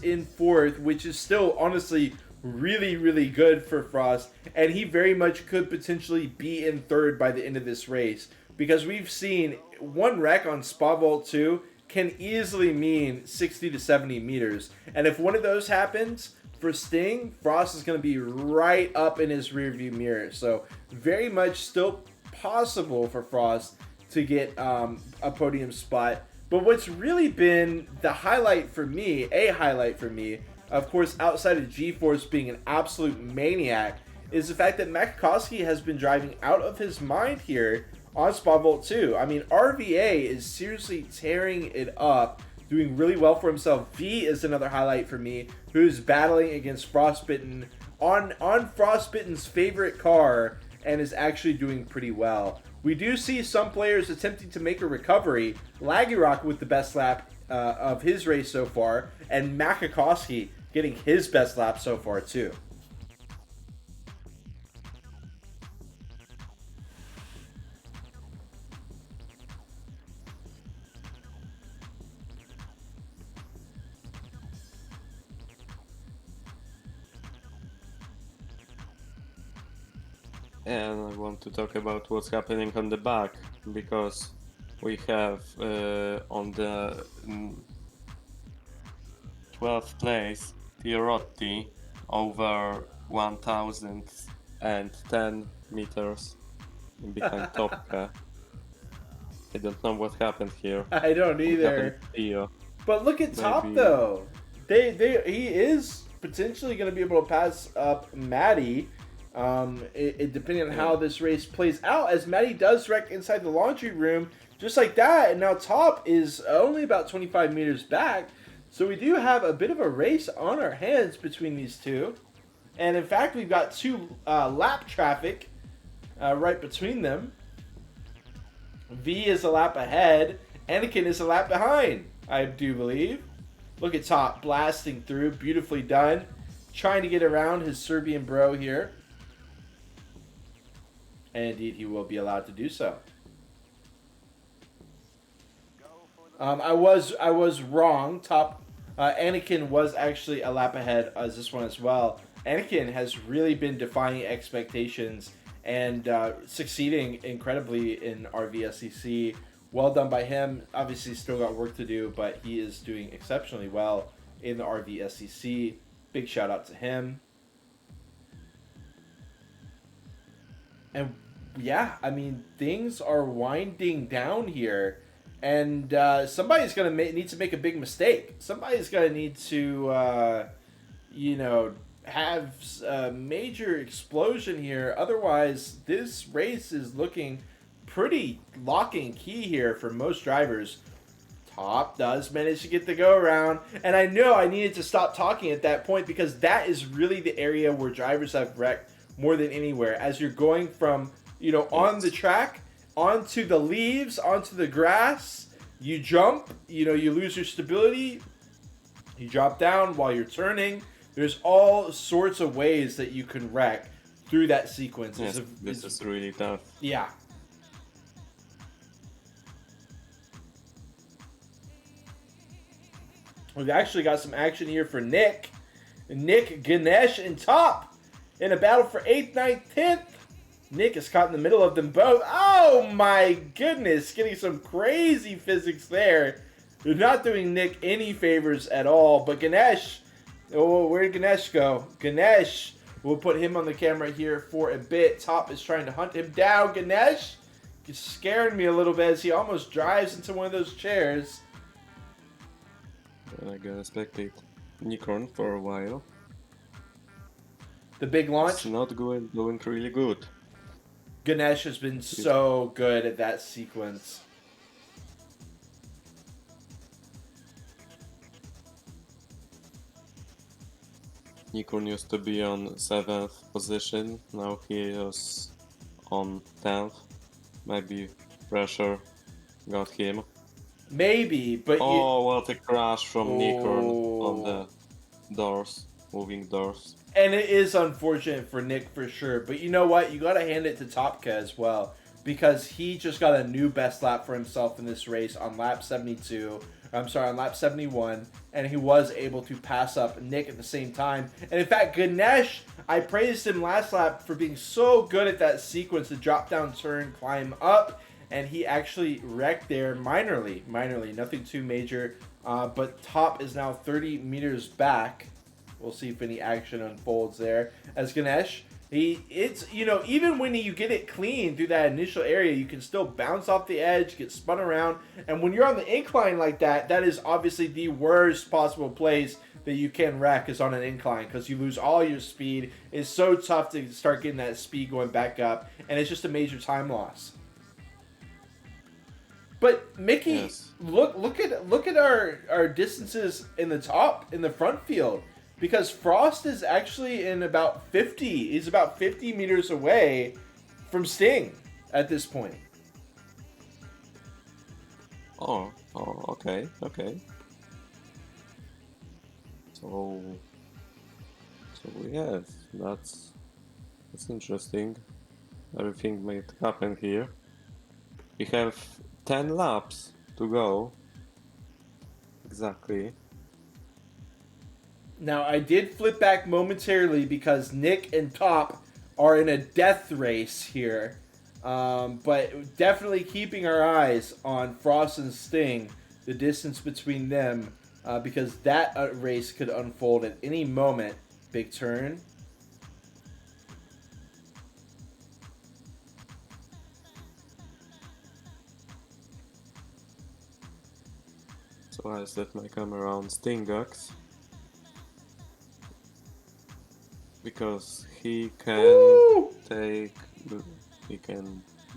in fourth, which is still honestly really, really good for Frost. And he very much could potentially be in third by the end of this race. Because we've seen one wreck on Spa Vault 2 can easily mean 60 to 70 meters. And if one of those happens for Sting, Frost is going to be right up in his rearview mirror. So very much still possible for Frost to get a podium spot. But what's really been the highlight for me, of course, outside of G-Force being an absolute maniac, is the fact that Makakowski has been driving out of his mind here on Spa Vault 2. I mean, RVA is seriously tearing it up, doing really well for himself. V is another highlight for me, who's battling against Frostbitten on Frostbitten's favorite car and is actually doing pretty well. We do see some players attempting to make a recovery. Lagirock with the best lap of his race so far, and Makakowski getting his best lap so far too. And I want to talk about what's happening on the back, because we have on the 12th place Pierotti over 1010 meters behind Topka. I don't know what happened here. I don't either. But look at Top though. He is potentially going to be able to pass up Maddie. Depending on how this race plays out, as Maddie does wreck inside the laundry room, just like that, and now Top is only about 25 meters back, so we do have a bit of a race on our hands between these two, and in fact, we've got two lap traffic right between them. V is a lap ahead, Anakin is a lap behind, I do believe. Look at Top blasting through, beautifully done, trying to get around his Serbian bro here. And indeed, he will be allowed to do so. I was wrong. Top Anakin was actually a lap ahead as this one as well. Anakin has really been defying expectations and succeeding incredibly in RVSEC. Well done by him. Obviously, still got work to do, but he is doing exceptionally well in the RVSEC. Big shout out to him. And yeah, I mean, things are winding down here, and somebody's going to need to make a big mistake. Somebody's going to need to, have a major explosion here. Otherwise, this race is looking pretty lock and key here for most drivers. Top does manage to get the go around, and I know I needed to stop talking at that point because that is really the area where drivers have wrecked more than anywhere. As you're going from on the track, onto the leaves, onto the grass, you jump, you lose your stability, you drop down while you're turning. There's all sorts of ways that you can wreck through that sequence. Yes, this is really tough. Yeah. We've actually got some action here for Nick. Nick, Ganesh, and Top in a battle for 8th, 9th, 10th. Nick is caught in the middle of them both. Oh my goodness, getting some crazy physics there. They're not doing Nick any favors at all. But Ganesh, where did Ganesh go? Ganesh We'll put him on the camera here for a bit. Top is trying to hunt him down. Ganesh is scaring me a little bit as he almost drives into one of those chairs. I gotta spectate Nikon for a while. The big launch. It's not going really good. Ganesh has been so good at that sequence. Nikon used to be on 7th position, now he is on 10th. Maybe pressure got him. Maybe, but oh, what a crash from Nikon on the doors, moving doors. And it is unfortunate for Nick for sure, but you know what? You got to hand it to Topka as well, because he just got a new best lap for himself in this race on lap 72. I'm sorry, on lap 71, and he was able to pass up Nick at the same time. And in fact, Ganesh, I praised him last lap for being so good at that sequence, the drop down turn, climb up, and he actually wrecked there minorly, nothing too major. But Top is now 30 meters back. We'll see if any action unfolds there. As Ganesh, it's even when you get it clean through that initial area, you can still bounce off the edge, get spun around, and when you're on the incline like that, that is obviously the worst possible place that you can wreck is on an incline, because you lose all your speed. It's so tough to start getting that speed going back up, and it's just a major time loss. But Mickey, yes. look at our distances in the front field. Because Frost is actually in about 50. He's about 50 meters away from Sting at this point. Oh, okay. So yes, that's interesting. Everything might happen here. We have 10 laps to go. Exactly. Now, I did flip back momentarily because Nick and Top are in a death race here. But definitely keeping our eyes on Frost and Sting, the distance between them, because that race could unfold at any moment. Big turn. So I set my camera on Stingax. Because he can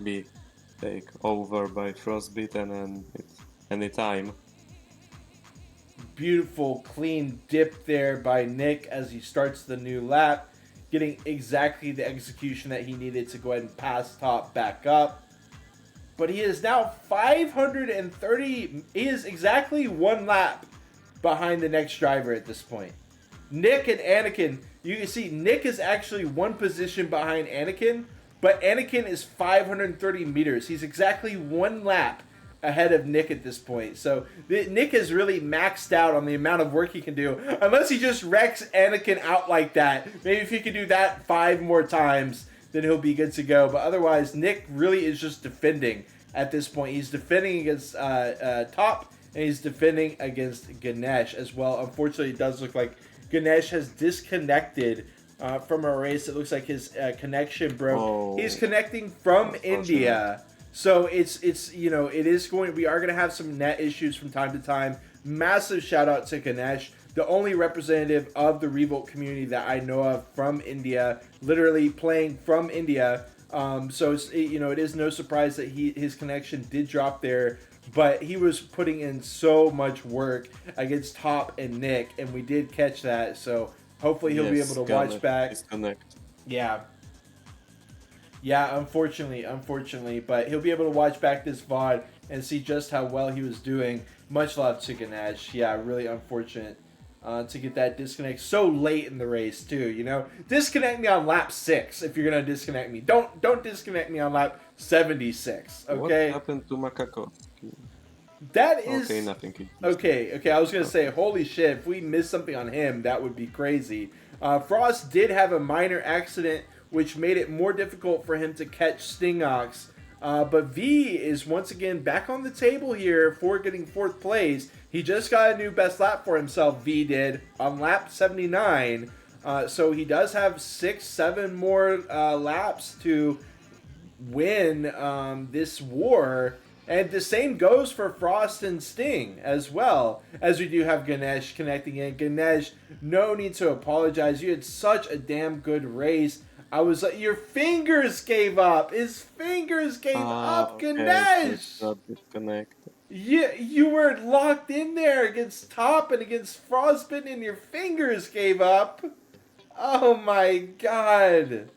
be taken over by Frostbitten and any time. Beautiful clean dip there by Nick as he starts the new lap, getting exactly the execution that he needed to go ahead and pass Top back up. But he is now 530. He is exactly one lap behind the next driver at this point. Nick and Anakin, you can see Nick is actually one position behind Anakin, but Anakin is 530 meters. He's exactly one lap ahead of Nick at this point. So Nick is really maxed out on the amount of work he can do, unless he just wrecks Anakin out like that. Maybe if he could do that 5 more times, then he'll be good to go. But otherwise, Nick really is just defending at this point. He's defending against Top, and he's defending against Ganesh as well. Unfortunately, it does look like Ganesh has disconnected from a race. It looks like his connection broke. Oh, he's connecting from India, so we are going to have some net issues from time to time. Massive shout out to Ganesh, the only representative of the Revolt community that I know of from India, literally playing from India. So it is no surprise that his connection did drop there. But he was putting in so much work against Top and Nick, and we did catch that. So hopefully he'll be able to watch back. Yeah, unfortunately, but he'll be able to watch back this VOD and see just how well he was doing. Much love to Ganesh. Yeah, really unfortunate to get that disconnect so late in the race too. Disconnect me on lap 6 if you're gonna disconnect me. Don't disconnect me on lap 76. Okay. What happened to Macaco? That is okay. Nothing. Okay. I was gonna say, holy shit! If we missed something on him, that would be crazy. Frost did have a minor accident, which made it more difficult for him to catch Stingox. But V is once again back on the table here for getting 4th place. He just got a new best lap for himself. V did on lap 79. So he does have 6, 7 more laps to win this war. And the same goes for Frost and Sting as well, as we do have Ganesh connecting in. Ganesh, no need to apologize. You had such a damn good race. I was like, your fingers gave up. His fingers gave up, Okay, Ganesh. it's not disconnected. Yeah, you were locked in there against Top and against Frostbitten, and your fingers gave up. Oh my god.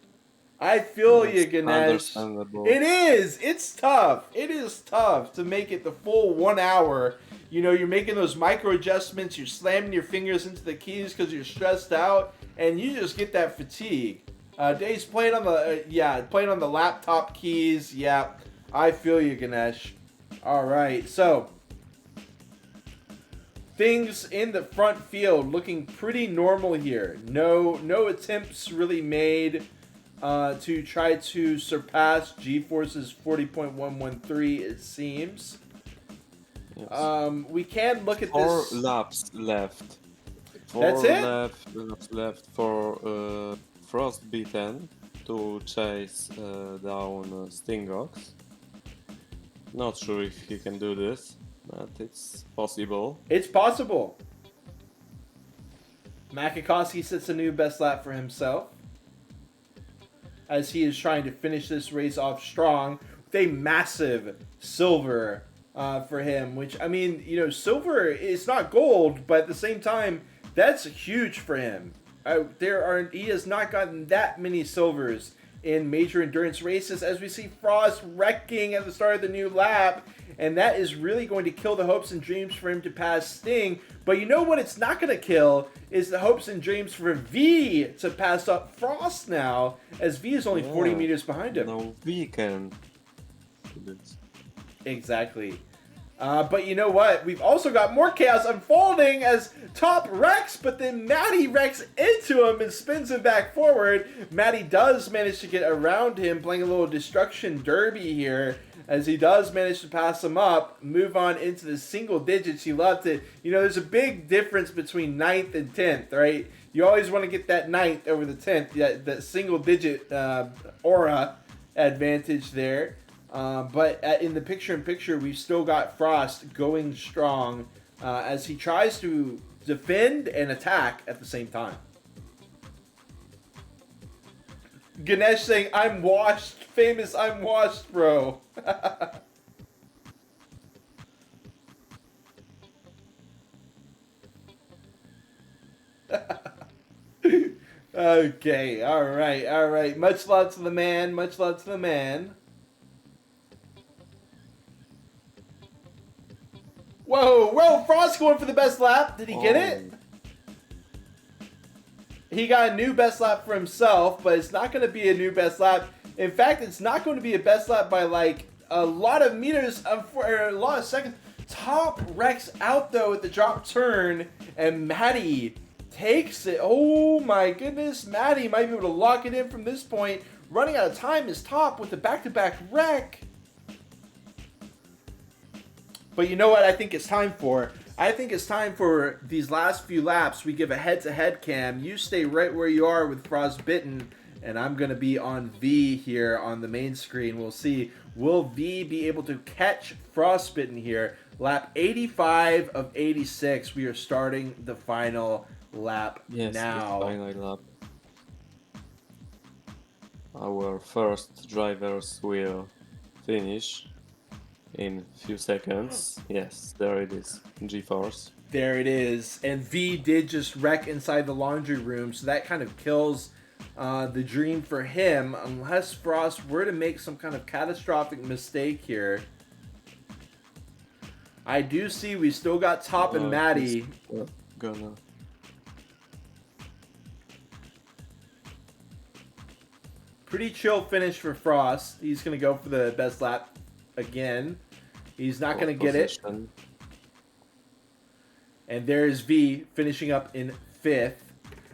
I feel you, That's Ganesh. understandable. It is. It's tough. It is tough to make it the full 1 hour. You know, you're making those micro adjustments. You're slamming your fingers into the keys because you're stressed out, and you just get that fatigue. Dave's playing on the playing on the laptop keys. Yeah, I feel you, Ganesh. All right, so things in the front field looking pretty normal here. No attempts really made to try to surpass G-Force's 40.113, it seems. Yes. We can look at 4 this. laps left. That's it? Laps left for Frostbitten to chase down Stingox. Not sure if he can do this, but it's possible. It's possible. Makikoski sets a new best lap for himself, as he is trying to finish this race off strong with a massive silver for him. Which, I mean, you know, silver is not gold, but at the same time, that's huge for him. He has not gotten that many silvers in major endurance races, as we see Frost wrecking at the start of the new lap, and that is really going to kill the hopes and dreams for him to pass Sting. But you know what it's not going to kill is the hopes and dreams for V to pass up Frost now, as V is only 40 meters behind him. No, we can do this. Exactly. But you know what? We've also got more chaos unfolding as Top wrecks, but then Maddie wrecks into him and spins him back forward. Maddie does manage to get around him, playing a little destruction derby here, as he does manage to pass him up, move on into the single digits. He loved it. You know, there's a big difference between 9th and 10th, right? You always want to get that 9th over the 10th, that single digit aura advantage there. But in the picture-in-picture, we've still got Frost going strong as he tries to defend and attack at the same time. Ganesh saying, "I'm washed." Famous, "I'm washed, bro." Okay, all right. Much love to the man. Much love to the man. Whoa, Frost going for the best lap. Did he get it? He got a new best lap for himself, but it's not going to be a new best lap. In fact, it's not going to be a best lap by like a lot of meters or a lot of seconds. Top wrecks out though at the drop turn, and Maddie takes it. Oh my goodness, Maddie might be able to lock it in from this point. Running out of time is Top with the back-to-back wreck. But you know what I think it's time for? I think it's time for these last few laps. We give a head-to-head cam. You stay right where you are with Frostbitten, and I'm going to be on V here on the main screen. We'll see. Will V be able to catch Frostbitten here? Lap 85 of 86. We are starting the final lap now. The final lap. Our first drivers will finish in few seconds. Yes, there it is. G-Force. There it is. And V did just wreck inside the laundry room, so that kind of kills the dream for him, unless Frost were to make some kind of catastrophic mistake here. I do see we still got Top and Maddie. Gonna. Pretty chill finish for Frost. He's going to go for the best lap again. He's not going to get it. And there's V finishing up in 5th.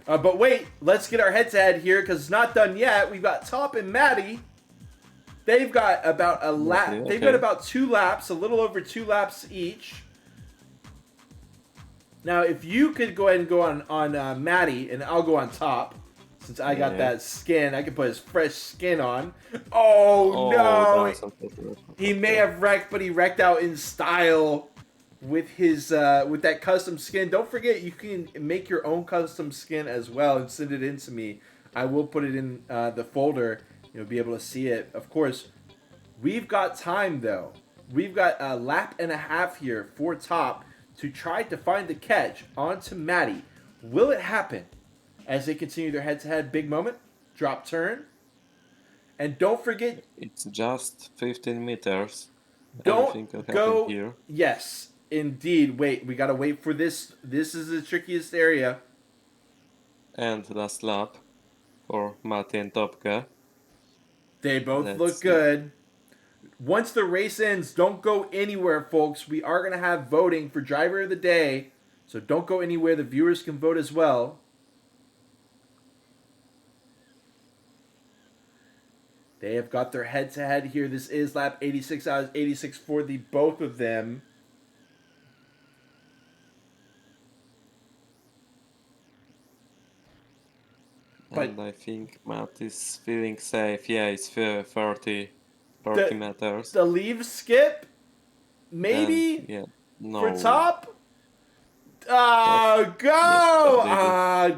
But wait, let's get our head-to-head here because it's not done yet. We've got Top and Maddie. They've got about a lap. They've got about 2 laps, a little over 2 laps each. Now, if you could go ahead and go on Maddie, and I'll go on top, since I got Yeah. that skin, I can put his fresh skin on. Oh, That no! was unfortunate. He may have wrecked, but he wrecked out in style with his with that custom skin. Don't forget, you can make your own custom skin as well and send it in to me. I will put it in the folder. You'll be able to see it. Of course, we've got time though. We've got a lap and a half here for top to try to find the catch onto Maddie. Will it happen as they continue their head-to-head? Big moment, drop turn, and don't forget. It's just 15 meters. Don't Everything can happen go. here. Yes, indeed. Wait, we gotta wait for this. This is the trickiest area. And last lap for Matti and Topka. They both Let's look see. good. Once the race ends, don't go anywhere, folks. We are gonna have voting for driver of the day, so don't go anywhere. The viewers can vote as well. They have got their head-to-head here. This is lap 86 out of 86 for the both of them. But And I think Matt is feeling safe. Yeah, it's 30 meters. the leave skip, maybe And, yeah, no. for top. Go!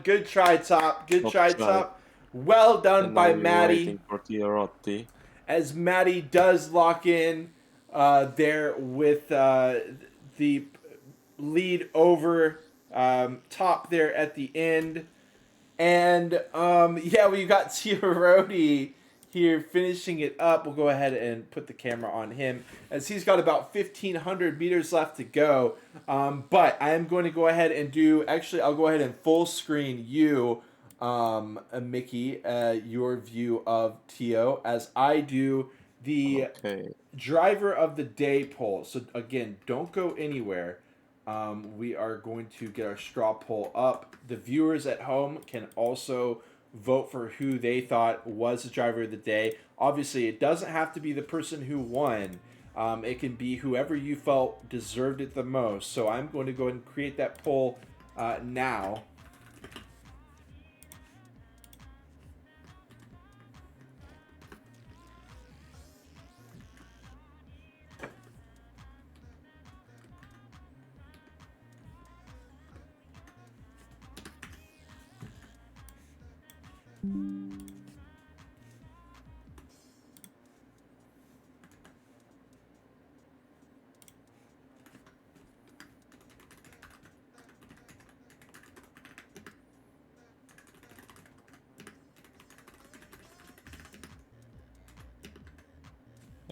Good try, top. Good Top try, try. top. Well done And by now we're Maddie. waiting for Tiarotti. As Maddie does lock in there with the lead over top there at the end. And yeah, we've got Tiarodi here finishing it up. We'll go ahead and put the camera on him as he's got about 1,500 meters left to go. But I am going to go ahead and I'll go ahead and full screen you, Mickey, your view of Tio as I do the Okay. driver of the day poll. So again, don't go anywhere. We are going to get our straw poll up. The viewers at home can also vote for who they thought was the driver of the day. Obviously, it doesn't have to be the person who won. It can be whoever you felt deserved it the most. So I'm going to go ahead and create that poll now.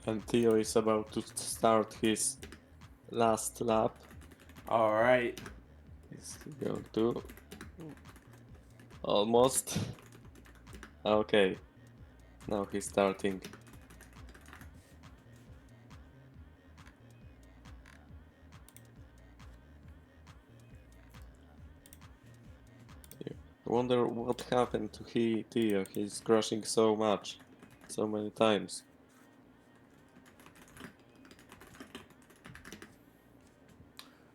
And Theo is about to start his last lap. All right. He's going to... Almost. Okay. Now he's starting. I wonder what happened to Theo. He's crashing so much. So many times.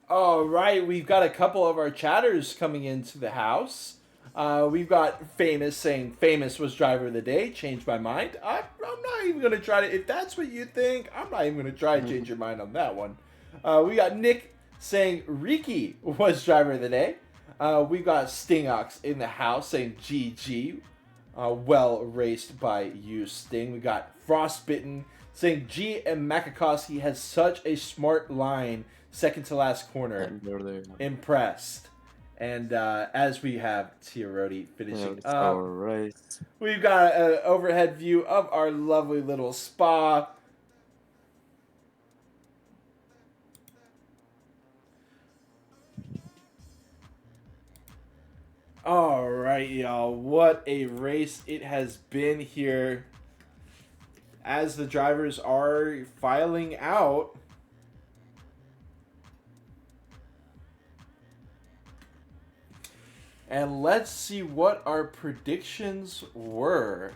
All right, we've got a couple of our chatters coming into the house. We've got Famous saying Famous was driver of the day. Changed my mind. I'm not even going to try to... If that's what you think, I'm not even going to try to change your mind on that one. We got Nick saying Riki was driver of the day. We've got Stingox in the house saying GG. Well raced by you, Sting. We got Frostbitten saying G and Makakowski has such a smart line. Second to last corner. And there they are. Impressed. And as we have Tiarodi finishing There's up, our race. we've got an overhead view of our lovely little spa. All right, y'all. What a race it has been here. As the drivers are filing out. And let's see what our predictions were.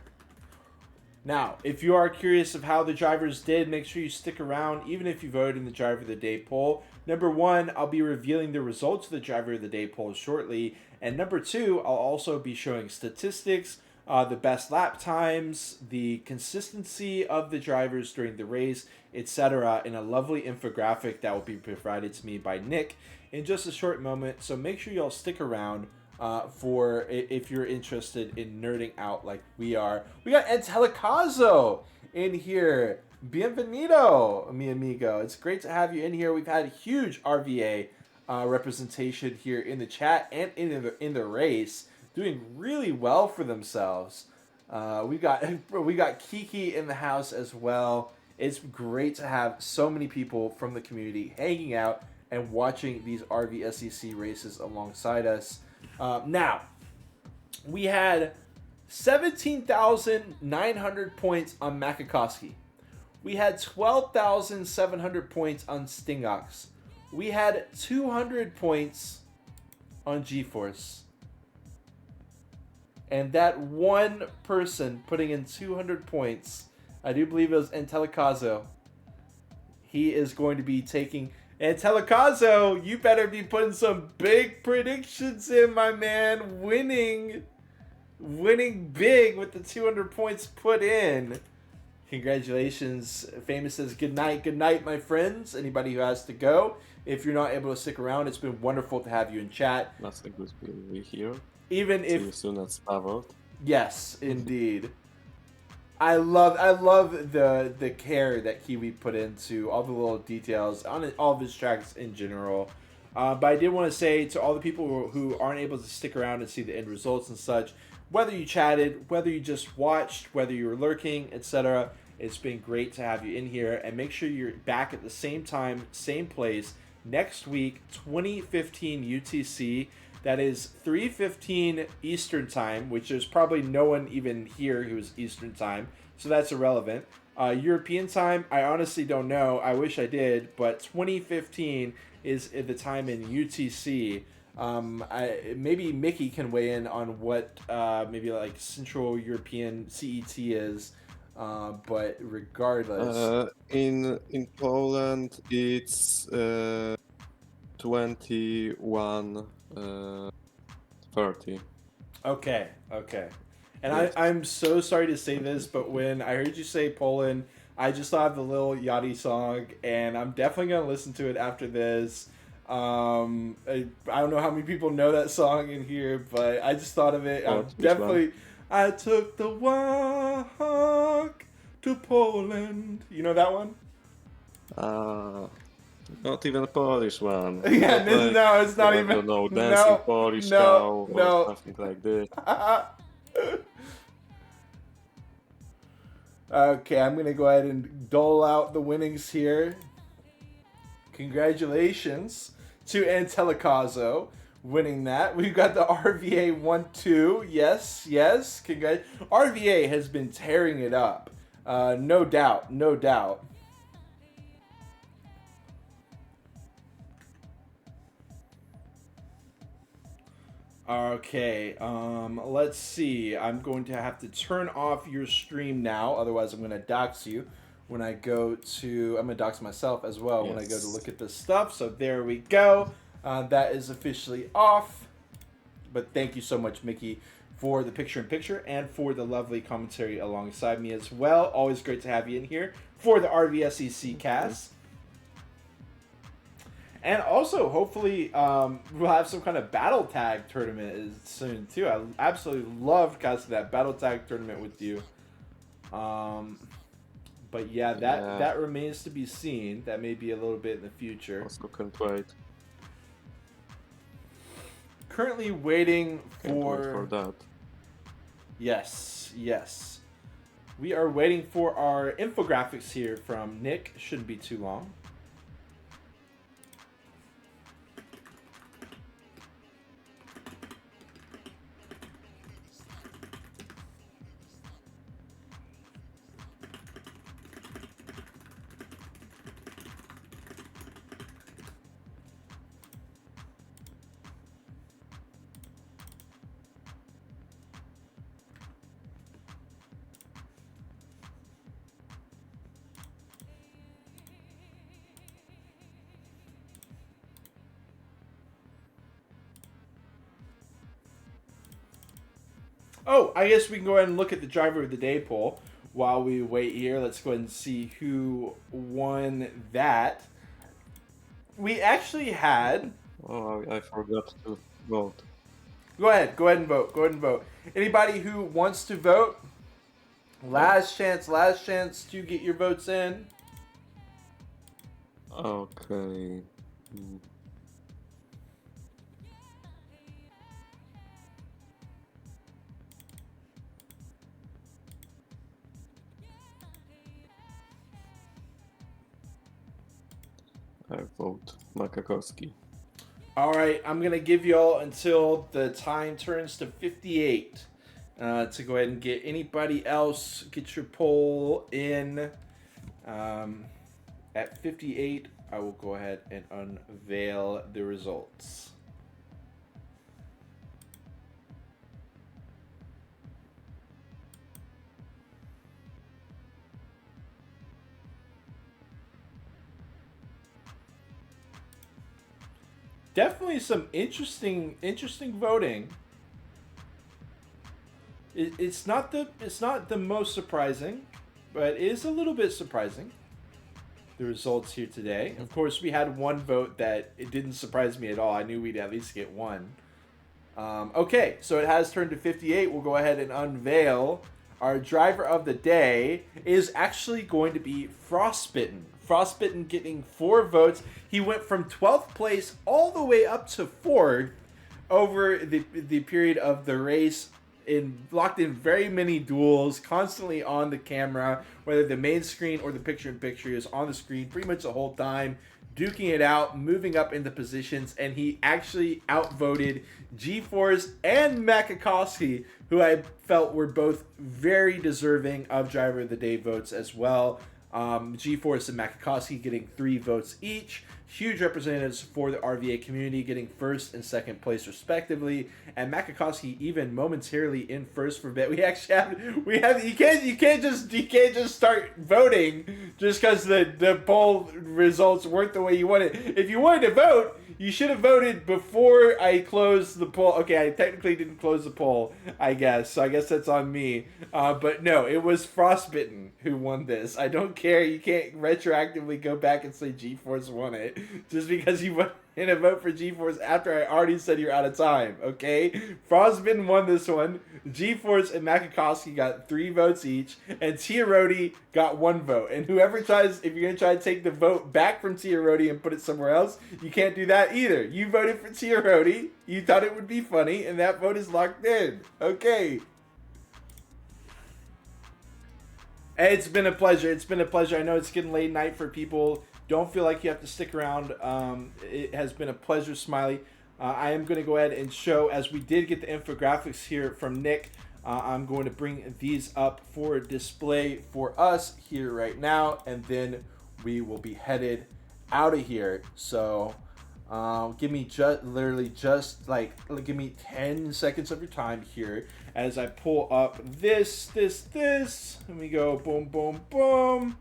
Now, if you are curious of how the drivers did, make sure you stick around. Even if you voted in the Driver of the Day poll, Number one, I'll be revealing the results of the Driver of the Day poll shortly. And number two, I'll also be showing statistics, the best lap times, the consistency of the drivers during the race, etc., in a lovely infographic that will be provided to me by Nick in just a short moment. So make sure y'all stick around for if you're interested in nerding out like we are. We got Antelicazo in here. Bienvenido, mi amigo. It's great to have you in here. We've had huge RVA representation here in the chat and in the race, doing really well for themselves. We got Kiki in the house as well. It's great to have so many people from the community hanging out and watching these RVSEC races alongside us. Now, we had 17,900 points on Makakowski. We had 12,700 points on Stingox. We had 200 points on GeForce. And that one person putting in 200 points, I do believe it was Antelicazo. He is going to be taking... Antelicazo, you better be putting some big predictions in, my man. Winning big with the 200 points put in. Congratulations. Famous says, good night, my friends. Anybody who has to go, if you're not able to stick around, it's been wonderful to have you in chat. That's a good to be here. Even if... See you soon at Spavot. Yes, indeed. I love the care that Kiwi put into all the little details on all of his tracks in general. But I did want to say to all the people who aren't able to stick around and see the end results and such, whether you chatted, whether you just watched, whether you were lurking, etc., it's been great to have you in here. And make sure you're back at the same time, same place, next week, 2015 UTC. That is 3:15 Eastern Time, which there's probably no one even here who's Eastern Time, so that's irrelevant. European Time, I honestly don't know. I wish I did, but 2015 is the time in UTC. Maybe Mickey can weigh in on what maybe like Central European CET is, but regardless, in Poland it's 21:30. Okay. And yes. I'm so sorry to say this, but when I heard you say Poland, I just thought of the Lil Yachty song, and I'm definitely gonna listen to it after this. I don't know how many people know that song in here, but I just thought of it. I took the walk to Poland. You know that one? Not even a Polish one. Yeah, no, it's not even. I don't know, dancing Polish cow or something like this. Okay, I'm gonna go ahead and dole out the winnings here. Congratulations to Antelicazo winning that. We've got the RVA 1-2. Yes. RVA has been tearing it up. No doubt. Okay, let's see. I'm going to have to turn off your stream now, otherwise I'm going to dox you when I go to... I'm going to dox myself as well when I go to look at this stuff. So there we go. That is officially off. But thank you so much, Mickey, for the picture-in-picture and for the lovely commentary alongside me as well. Always great to have you in here for the RVSEC cast. And also, hopefully, we'll have some kind of battle tag tournament soon, too. I absolutely loved casting that battle tag tournament with you. But yeah, that remains to be seen. That may be a little bit in the future. Also can't wait. Currently waiting for... Can't wait for that. Yes. We are waiting for our infographics here from Nick. Shouldn't be too long. Oh, I guess we can go ahead and look at the driver of the day poll while we wait here. Let's go ahead and see who won that. We actually had. Oh, I forgot to vote. Go ahead and vote. Go ahead and vote. Anybody who wants to vote, last chance to get your votes in. Okay. I vote Makakowski. All right, I'm going to give y'all until the time turns to 58 to go ahead and get anybody else, get your poll in. At 58, I will go ahead and unveil the results. Definitely some interesting voting. It's not the most surprising, but it is a little bit surprising. The results here today. Of course, we had one vote that it didn't surprise me at all. I knew we'd at least get one. Okay, so it has turned to 58. We'll go ahead and unveil our driver of the day is actually going to be Frostbitten. Frostbitten getting 4 votes. He went from 12th place all the way up to 4th over the period of the race. Locked in very many duels, constantly on the camera, whether the main screen or the picture-in-picture is on the screen pretty much the whole time, duking it out, moving up into positions, and he actually outvoted GeForce and Makakowski, who I felt were both very deserving of Driver of the Day votes as well. GeForce and Makakowski getting 3 votes each. Huge representatives for the RVA community getting 1st and 2nd place respectively, and Makakowski even momentarily in 1st for bit. We have you can't just start voting just because the poll results weren't the way you wanted. If you wanted to vote, you should have voted before I closed the poll. Okay, I technically didn't close the poll, I guess, so I guess that's on me. But no, it was Frostbitten who won this. I don't care. You can't retroactively go back and say GeForce won it just because you went in a vote for GeForce after I already said you're out of time, okay? Frostbitten won this one. GeForce and Makakowski got 3 votes each, and Tiarodi got 1 vote. And whoever tries, if you're going to try to take the vote back from Tiarodi and put it somewhere else, you can't do that either. You voted for Tiarodi, you thought it would be funny, and that vote is locked in. Okay. It's been a pleasure. It's been a pleasure. I know it's getting late night for people. Don't feel like you have to stick around. It has been a pleasure, Smiley. I am going to go ahead and show, as we did get the infographics here from Nick, I'm going to bring these up for display for us here right now, and then we will be headed out of here. So give me literally give me 10 seconds of your time here as I pull up this. And we go boom, boom, boom.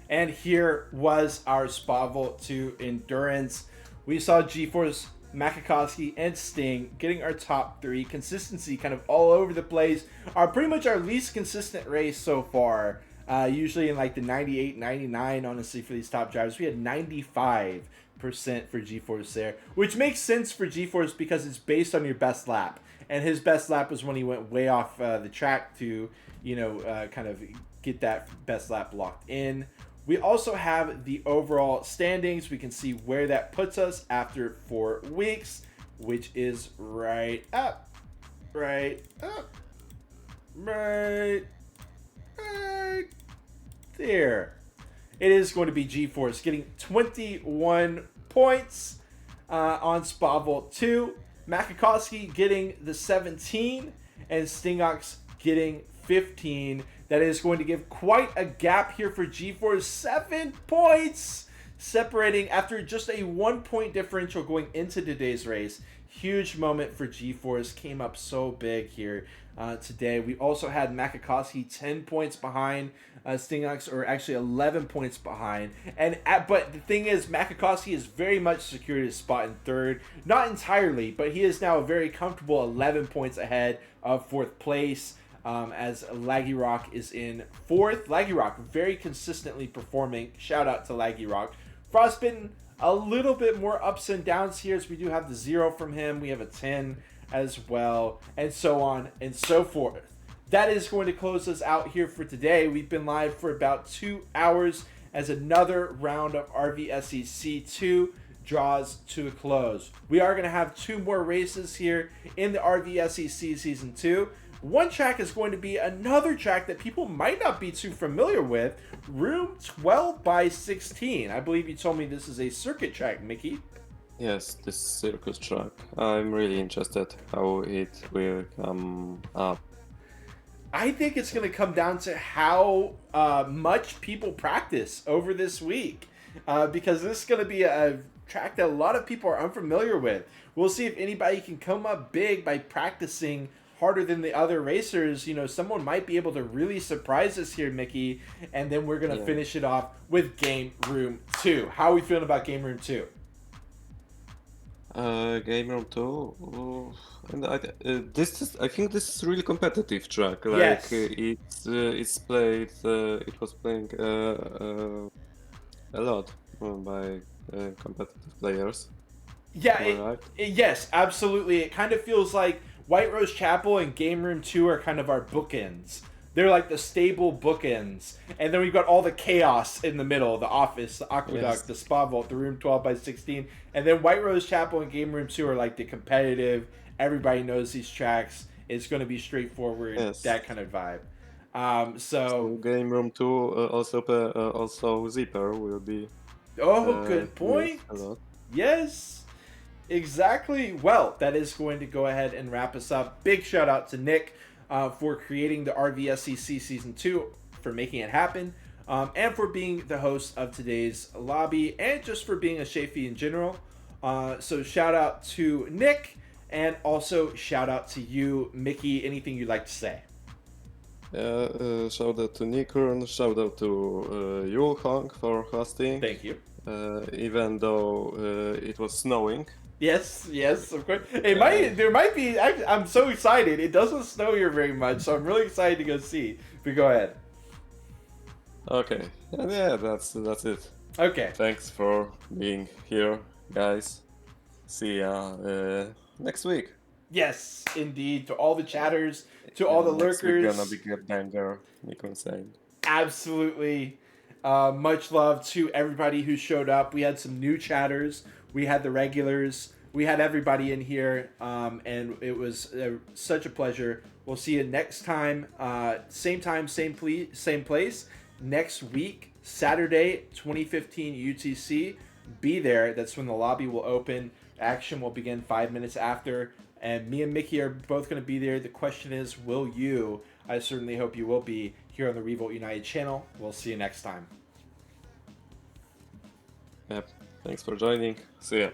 And here was our Spa Vault 2 Endurance. We saw GeForce, Makakowski, and Sting getting our top 3. Consistency kind of all over the place. Pretty much our least consistent race so far. Usually in like the 98, 99, honestly, for these top drivers. We had 95% for GeForce there, which makes sense for GeForce because it's based on your best lap. And his best lap was when he went way off the track to, kind of get that best lap locked in. We also have the overall standings. We can see where that puts us after 4 weeks, which is right up, right there. It is going to be GeForce getting 21 points on Spa Vault 2. Makakowski getting the 17, and Stingox getting 15. That is going to give quite a gap here for GeForce. 7 points. separating after just a 1 point differential going into today's race. Huge moment for G-Force, came up so big here today. We also had Makakowski 10 points behind Stingox, or actually 11 points behind. But the thing is, Makakowski has very much secured his spot in third. Not entirely, but he is now a very comfortable 11 points ahead of fourth place. As Laggy Rock is in fourth. Laggy Rock very consistently performing. Shout out to Laggy Rock. Frostbitten, a little bit more ups and downs here, as we do have the 0 from him. We have a 10 as well, and so on and so forth. That is going to close us out here for today. We've been live for about 2 hours as another round of RVSEC 2 draws to a close. We are going to have 2 more races here in the RVSEC Season 2. One track is going to be another track that people might not be too familiar with, Room 12 by 16. I believe you told me this is a circuit track, Mickey. Yes, this circus track. I'm really interested how it will come up. I think it's going to come down to how much people practice over this week, because this is going to be a track that a lot of people are unfamiliar with. We'll see if anybody can come up big by practicing harder than the other racers. You know, someone might be able to really surprise us here, Mickey, and then we're going to finish it off with Game Room 2. How are we feeling about Game Room 2? Game Room 2, and I think this is really competitive track. Like Yes. it's played. It was playing a lot by competitive players. Yeah, yes, absolutely. It kind of feels like White Rose Chapel and Game Room 2 are kind of our bookends. They're like the stable bookends. And then we've got all the chaos in the middle, the office, the aqueduct, the spa vault, the room 12 by 16. And then White Rose Chapel and Game Room 2 are like the competitive, everybody knows these tracks. It's going to be straightforward, that kind of vibe. So Game Room 2 also Zipper will be. Oh, good point. A lot. Yes, exactly. Well, that is going to go ahead and wrap us up. Big shout out to Nick for creating the RVSEC Season 2, for making it happen, and for being the host of today's lobby, and just for being a Shafi in general. So shout out to Nick, and also shout out to you, Mickey. Anything you'd like to say? Shout out to Nikon, shout out to you, Honk, for hosting. Thank you. Even though it was snowing. Yes, of course. There might be. I'm so excited. It doesn't snow here very much, so I'm really excited to go see. But go ahead. Okay, and yeah, that's it. Okay. Thanks for being here, guys. See ya next week. Yes, indeed. To all the chatters, to all the next lurkers. Week gonna be good banger, Nikon saying. Absolutely. Much love to everybody who showed up. We had some new chatters. We had the regulars. We had everybody in here, and it was such a pleasure. We'll see you next time. Same time, same place. Next week, Saturday, 2015 UTC. Be there. That's when the lobby will open. Action will begin 5 minutes after. And me and Mickey are both going to be there. The question is, will you? I certainly hope you will be here on the Revolt United channel. We'll see you next time. Yep. Thanks for joining. See ya.